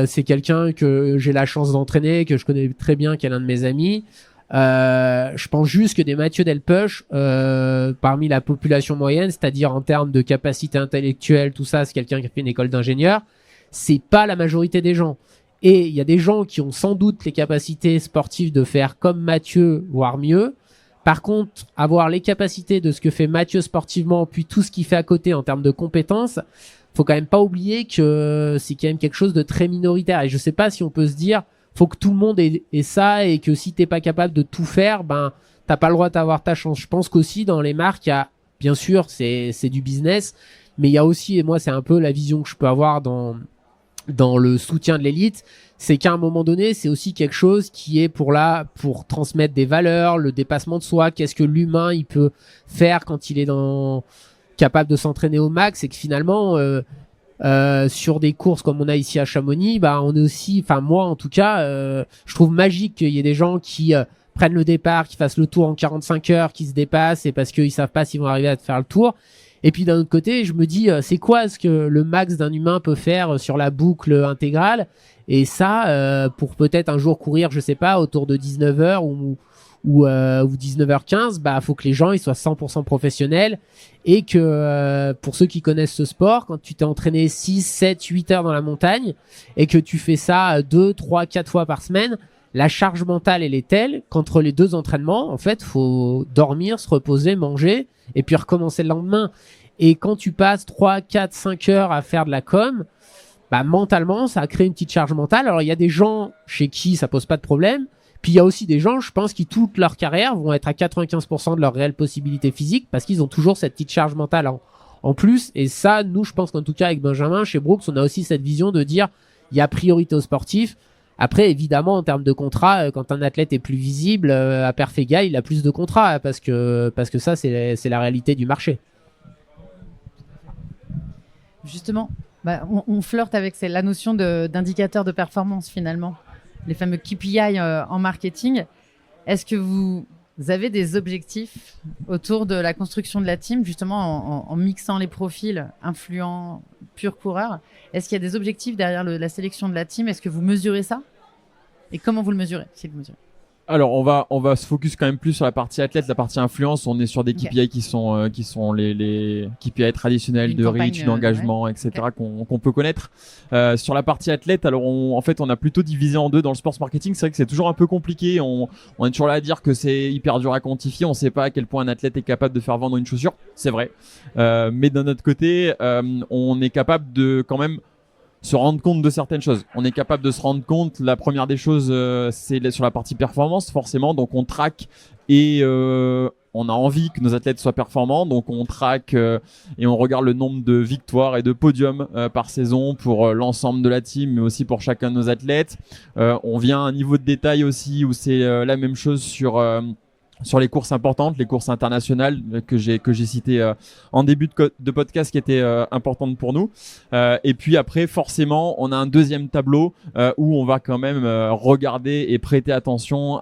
C'est quelqu'un que j'ai la chance d'entraîner, que je connais très bien, qui est l'un de mes amis. Je pense juste que des Mathieu Delpech, parmi la population moyenne, c'est-à-dire en termes de capacité intellectuelle, tout ça, c'est quelqu'un qui a fait une école d'ingénieur. C'est pas la majorité des gens. Et il y a des gens qui ont sans doute les capacités sportives de faire comme Mathieu, voire mieux. Par contre, avoir les capacités de ce que fait Mathieu sportivement, puis tout ce qu'il fait à côté en termes de compétences, faut quand même pas oublier que c'est quand même quelque chose de très minoritaire. Et je sais pas si on peut se dire, faut que tout le monde ait ça, et que si t'es pas capable de tout faire, ben, t'as pas le droit d'avoir ta chance. Je pense qu'aussi dans les marques, il y a, bien sûr, c'est du business, mais il y a aussi, et moi, c'est un peu la vision que je peux avoir dans le soutien de l'élite, c'est qu'à un moment donné, c'est aussi quelque chose qui est pour transmettre des valeurs, le dépassement de soi, qu'est-ce que l'humain, il peut faire quand il est capable de s'entraîner au max, et que finalement, sur des courses comme on a ici à Chamonix, bah, on est aussi, enfin, moi, en tout cas, je trouve magique qu'il y ait des gens qui prennent le départ, qui fassent le tour en 45 heures, qui se dépassent, et parce qu'ils savent pas s'ils vont arriver à faire le tour. Et puis d'un autre côté, je me dis, c'est quoi ce que le max d'un humain peut faire sur la boucle intégrale? Et ça, pour peut-être un jour courir, je sais pas, autour de 19h ou 19h15, bah, faut que les gens ils soient 100% professionnels, et que pour ceux qui connaissent ce sport, quand tu t'es entraîné 6, 7, 8 heures dans la montagne, et que tu fais ça 2, 3, 4 fois par semaine, la charge mentale, elle est telle qu'entre les deux entraînements, en fait, faut dormir, se reposer, manger, et puis recommencer le lendemain. Et quand tu passes 3, 4, 5 heures à faire de la com, bah, mentalement, ça a créé une petite charge mentale. Alors, il y a des gens chez qui ça pose pas de problème. Puis, il y a aussi des gens, je pense, qui toute leur carrière vont être à 95% de leur réelle possibilité physique parce qu'ils ont toujours cette petite charge mentale en plus. Et ça, nous, je pense qu'en tout cas, avec Benjamin, chez Brooks, on a aussi cette vision de dire, il y a priorité aux sportifs. Après, évidemment, en termes de contrat, quand un athlète est plus visible, à perf égal, il a plus de contrats parce que ça, c'est la réalité du marché. Justement, bah, on flirte avec la notion d'indicateur de performance finalement, les fameux KPI en marketing. Est-ce que vous avez des objectifs autour de la construction de la team, justement en mixant les profils influents, purs coureurs? Est-ce qu'il y a des objectifs derrière la sélection de la team? Est-ce que vous mesurez ça? Et comment vous le mesurez, si vous mesurez? Alors on va se focus quand même plus sur la partie athlète, la partie influence. On est sur des KPI qui sont les KPI traditionnels de reach, d'engagement, etc. qu'on peut connaître. Sur la partie athlète, alors en fait on a plutôt divisé en deux dans le sports marketing. C'est vrai que c'est toujours un peu compliqué. On est toujours là à dire que c'est hyper dur à quantifier. On sait pas à quel point un athlète est capable de faire vendre une chaussure. C'est vrai. Mais d'un autre côté, on est capable de quand même se rendre compte de certaines choses. On est capable de se rendre compte. La première des choses, c'est sur la partie performance, forcément. Donc, on traque et on a envie que nos athlètes soient performants. Donc, on traque et on regarde le nombre de victoires et de podiums par saison pour l'ensemble de la team, mais aussi pour chacun de nos athlètes. On vient à un niveau de détail aussi où c'est la même chose sur les courses importantes, les courses internationales que j'ai citées en début de podcast, qui étaient importantes pour nous. Et puis après, forcément, on a un deuxième tableau où on va quand même regarder et prêter attention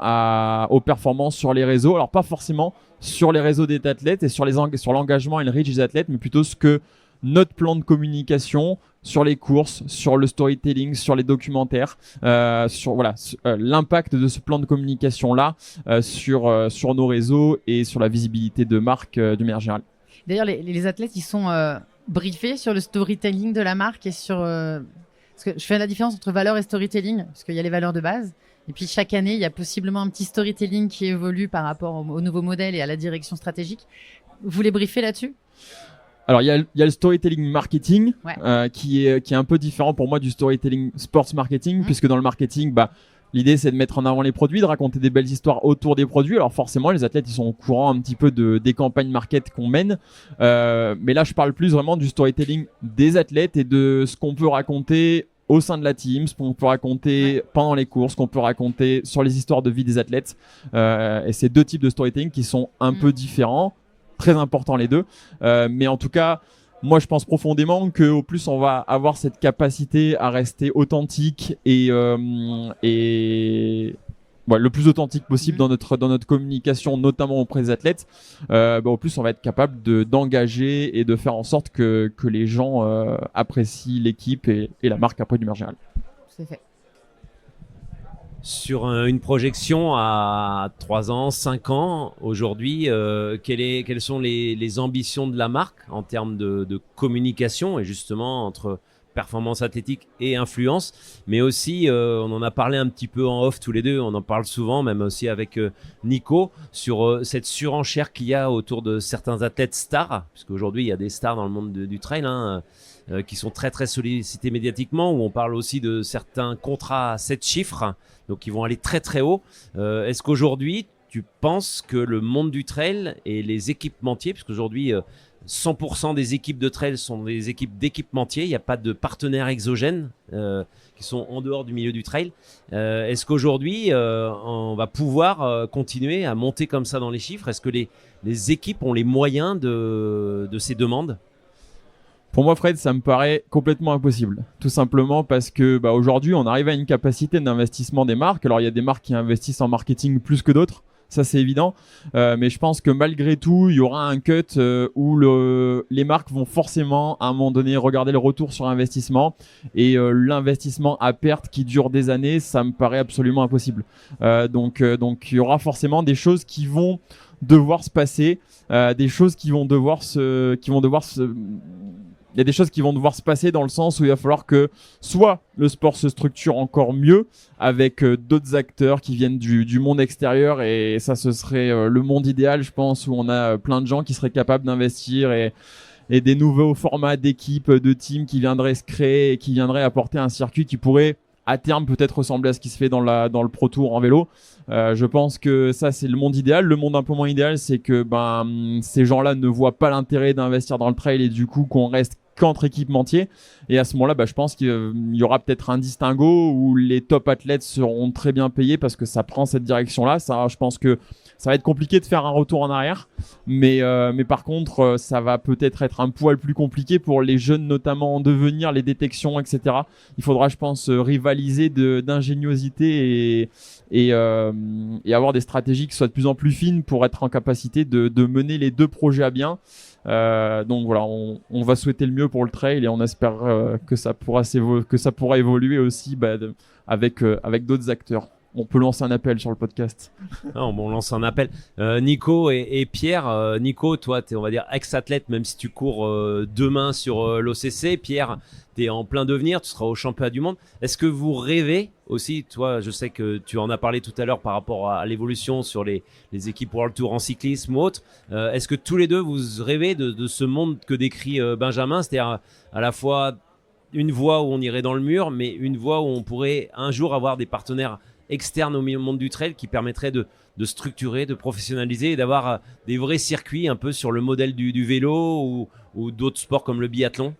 aux performances sur les réseaux. Alors pas forcément sur les réseaux des athlètes et sur l'engagement et le reach des athlètes, mais plutôt ce que notre plan de communication sur les courses, sur le storytelling, sur les documentaires, sur l'impact de ce plan de communication là sur nos réseaux et sur la visibilité de marque de manière générale. D'ailleurs, les athlètes, ils sont briefés sur le storytelling de la marque et sur parce que je fais la différence entre valeur et storytelling, parce qu'il y a les valeurs de base. Et puis chaque année, il y a possiblement un petit storytelling qui évolue par rapport au nouveau modèle et à la direction stratégique. Vous les briefez là-dessus? Alors il y a le storytelling marketing, ouais. qui est un peu différent pour moi du storytelling sports marketing, puisque dans le marketing, L'idée, c'est de mettre en avant les produits, de raconter des belles histoires autour des produits. Alors forcément, les athlètes, ils sont au courant un petit peu des campagnes market qu'on mène. Mais là, je parle plus vraiment du storytelling des athlètes et de ce qu'on peut raconter au sein de la team, ce qu'on peut raconter pendant les courses, ce qu'on peut raconter sur les histoires de vie des athlètes. Et c'est 2 types de storytelling qui sont un peu différents, très importants les deux. Mais en tout cas, moi, je pense profondément que au plus on va avoir cette capacité à rester authentique et le plus authentique possible dans notre communication, notamment auprès des athlètes, au plus on va être capable d'engager et de faire en sorte que les gens apprécient l'équipe et la marque après du manière générale. C'est fait. Sur une projection à 3 ans, 5 ans, aujourd'hui, quelles sont les ambitions de la marque en termes de communication et justement entre performance athlétique et influence, mais aussi, on en a parlé un petit peu en off tous les deux, on en parle souvent, même aussi avec Nico, sur cette surenchère qu'il y a autour de certains athlètes stars, puisqu'aujourd'hui il y a des stars dans le monde du trail, qui sont très très sollicités médiatiquement, où on parle aussi de certains contrats à 7 chiffres, donc qui vont aller très très haut. Est-ce qu'aujourd'hui, tu penses que le monde du trail et les équipementiers, puisqu'aujourd'hui 100% des équipes de trail sont des équipes d'équipementiers, il n'y a pas de partenaires exogènes qui sont en dehors du milieu du trail. Est-ce qu'aujourd'hui, on va pouvoir continuer à monter comme ça dans les chiffres? Est-ce que les équipes ont les moyens de ces demandes? Pour moi, Fred, ça me paraît complètement impossible. Tout simplement parce que aujourd'hui, on arrive à une capacité d'investissement des marques. Alors, il y a des marques qui investissent en marketing plus que d'autres. Ça, c'est évident. Mais je pense que malgré tout, il y aura un cut où les marques vont forcément, à un moment donné, regarder le retour sur investissement. Et l'investissement à perte qui dure des années, ça me paraît absolument impossible. Donc, il y aura forcément des choses qui vont devoir se passer, des choses qui vont devoir il y a des choses qui vont devoir se passer dans le sens où il va falloir que soit le sport se structure encore mieux avec d'autres acteurs qui viennent du monde extérieur, et ça, ce serait le monde idéal, je pense, où on a plein de gens qui seraient capables d'investir et des nouveaux formats d'équipes, de teams qui viendraient se créer et qui viendraient apporter un circuit qui pourrait à terme peut-être ressembler à ce qui se fait dans le Pro Tour en vélo. Je pense que ça, c'est le monde idéal. Le monde un peu moins idéal, c'est que ces gens-là ne voient pas l'intérêt d'investir dans le trail et du coup qu'on reste qu'entre équipementiers. Et à ce moment-là, je pense qu'il y aura peut-être un distinguo où les top athlètes seront très bien payés parce que ça prend cette direction-là. Ça, je pense que ça va être compliqué de faire un retour en arrière, mais par contre, ça va peut-être être un poil plus compliqué pour les jeunes, notamment en devenir, les détections, etc. Il faudra, je pense, rivaliser d'ingéniosité et avoir des stratégies qui soient de plus en plus fines pour être en capacité de mener les 2 projets à bien. Donc voilà, on va souhaiter le mieux pour le trail et on espère que ça pourra évoluer aussi avec d'autres acteurs. On peut lancer un appel sur le podcast. Non, on lance un appel. Nico et Pierre. Nico, toi, tu es, on va dire, ex-athlète, même si tu cours demain sur l'OCC. Pierre, tu es en plein devenir, tu seras au championnat du monde. Est-ce que vous rêvez aussi, toi, je sais que tu en as parlé tout à l'heure par rapport à l'évolution sur les équipes World Tour en cyclisme ou autre. Est-ce que tous les deux, vous rêvez de ce monde que décrit Benjamin, c'est-à-dire à la fois une voie où on irait dans le mur, mais une voie où on pourrait un jour avoir des partenaires externes au monde du trail qui permettraient de structurer, de professionnaliser et d'avoir des vrais circuits un peu sur le modèle du vélo ou d'autres sports comme le biathlon?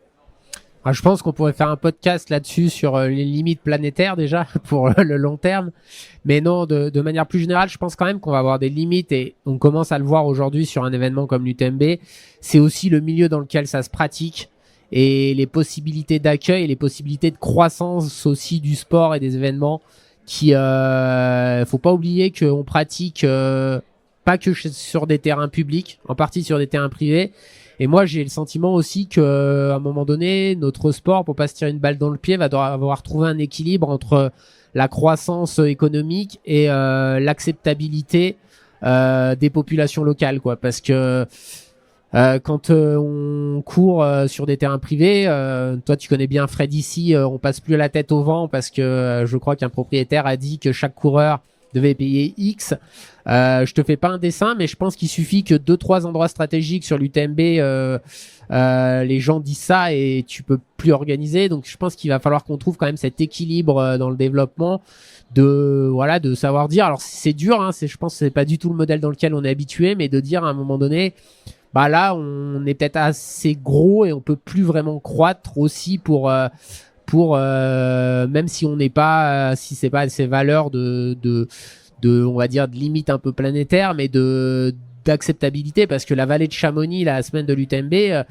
Je pense qu'on pourrait faire un podcast là-dessus sur les limites planétaires déjà pour le long terme. Mais non, de manière plus générale, je pense quand même qu'on va avoir des limites et on commence à le voir aujourd'hui sur un événement comme l'UTMB. C'est aussi le milieu dans lequel ça se pratique et les possibilités d'accueil et les possibilités de croissance aussi du sport et des événements qui faut pas oublier qu'on pratique pas que sur des terrains publics, en partie sur des terrains privés. Et moi, j'ai le sentiment aussi que à un moment donné, notre sport, pour pas se tirer une balle dans le pied, va devoir trouver un équilibre entre la croissance économique et l'acceptabilité des populations locales, quoi. Parce que quand on court sur des terrains privés, toi tu connais bien Fred ici, on passe plus la tête au vent parce que je crois qu'un propriétaire a dit que chaque coureur devait payer X. Je te fais pas un dessin, mais je pense qu'il suffit que 2-3 endroits stratégiques sur l'UTMB, les gens disent ça et tu peux plus organiser. Donc je pense qu'il va falloir qu'on trouve quand même cet équilibre dans le développement de savoir dire. Alors c'est dur, hein, je pense que c'est pas du tout le modèle dans lequel on est habitué, mais de dire à un moment donné, bah là on est peut-être assez gros et on peut plus vraiment croître aussi pour même si on n'est pas si c'est pas ces valeurs de on va dire de limite un peu planétaire, mais d'acceptabilité, parce que la vallée de Chamonix, la semaine de l'UTMB,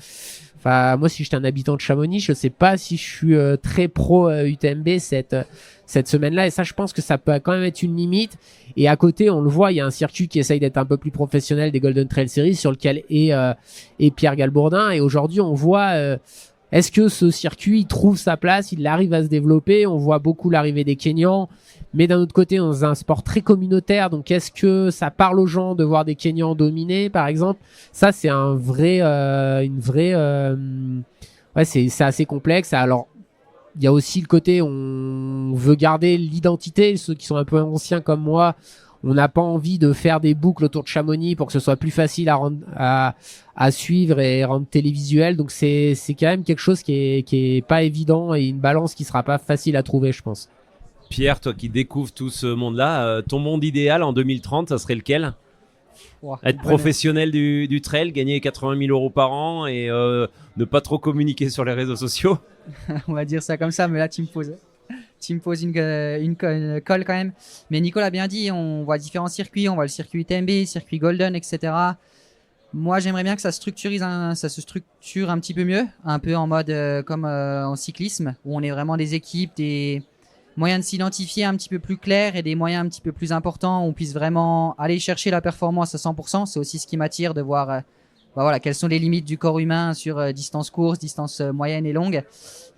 moi si j'étais un habitant de Chamonix, je sais pas si je suis très pro UTMB cette semaine-là, et ça je pense que ça peut quand même être une limite. Et à côté on le voit, il y a un circuit qui essaye d'être un peu plus professionnel, des Golden Trail Series, sur lequel est Pierre Galbourdin, et aujourd'hui on voit est-ce que ce circuit trouve sa place, il arrive à se développer. On voit beaucoup l'arrivée des Kenyans, mais d'un autre côté, dans un sport très communautaire, donc est-ce que ça parle aux gens de voir des Kenyans dominer, par exemple? Ça, c'est c'est assez complexe. Alors, il y a aussi le côté, on veut garder l'identité. Ceux qui sont un peu anciens comme moi, on n'a pas envie de faire des boucles autour de Chamonix pour que ce soit plus facile à suivre et rendre télévisuel. Donc c'est quand même quelque chose qui est pas évident, et une balance qui sera pas facile à trouver, je pense. Pierre, toi qui découvres tout ce monde-là, ton monde idéal en 2030, ça serait lequel? Être professionnel du trail, gagner 80 000 euros par an et ne pas trop communiquer sur les réseaux sociaux? On va dire ça comme ça, mais là tu me poses une colle quand même. Mais Nicolas a bien dit, on voit différents circuits, on voit le circuit UTMB, circuit Golden, etc. Moi, j'aimerais bien que ça se structure un petit peu mieux, un peu en mode comme en cyclisme, où on est vraiment des équipes, des moyens de s'identifier un petit peu plus clairs et des moyens un petit peu plus importants, où on puisse vraiment aller chercher la performance à 100%. C'est aussi ce qui m'attire, de voir quelles sont les limites du corps humain sur distance courte, distance moyenne et longue,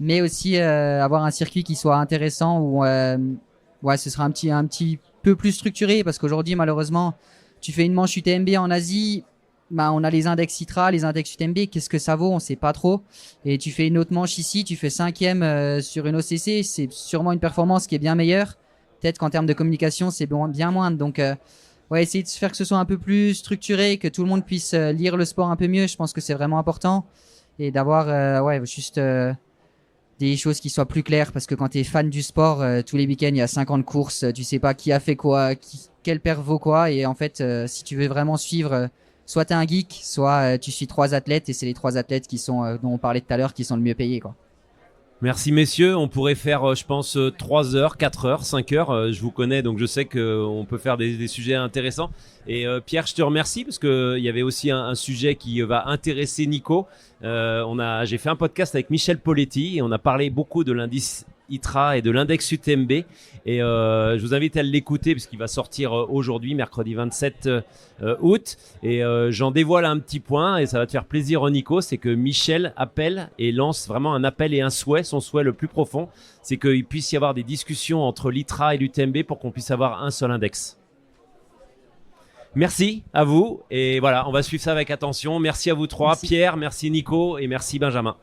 mais aussi avoir un circuit qui soit intéressant, où ce sera un petit peu plus structuré, parce qu'aujourd'hui malheureusement tu fais une manche UTMB en Asie, on a les index ITRA, les index UTMB, qu'est-ce que ça vaut, on sait pas trop, et tu fais une autre manche ici, tu fais 5e sur une OCC, c'est sûrement une performance qui est bien meilleure, peut-être qu'en termes de communication c'est bien moindre. Donc essayer de faire que ce soit un peu plus structuré, que tout le monde puisse lire le sport un peu mieux, je pense que c'est vraiment important, et d'avoir des choses qui soient plus claires, parce que quand tu es fan du sport, tous les week-ends il y a 50 courses, tu sais pas qui a fait quoi, quel paire vaut quoi, et en fait si tu veux vraiment suivre, soit tu es un geek, soit tu suis 3 athlètes, et c'est les 3 athlètes qui sont dont on parlait tout à l'heure, qui sont le mieux payés, quoi. Merci messieurs, on pourrait faire je pense 3 heures, 4 heures, 5 heures, je vous connais donc je sais qu'on peut faire des sujets intéressants. Et Pierre, je te remercie parce qu'il y avait aussi un sujet qui va intéresser Nico. J'ai fait un podcast avec Michel Poletti et on a parlé beaucoup de l'indice ITRA et de l'index UTMB, et je vous invite à l'écouter parce qu'il va sortir aujourd'hui, mercredi 27 août, et j'en dévoile un petit point et ça va te faire plaisir Nico, c'est que Michel appelle et lance vraiment un appel et un souhait. Son souhait le plus profond, c'est qu'il puisse y avoir des discussions entre l'ITRA et l'UTMB pour qu'on puisse avoir un seul index. Merci à vous, et voilà, on va suivre ça avec attention. Merci à vous trois, merci. Pierre, merci Nico et merci Benjamin.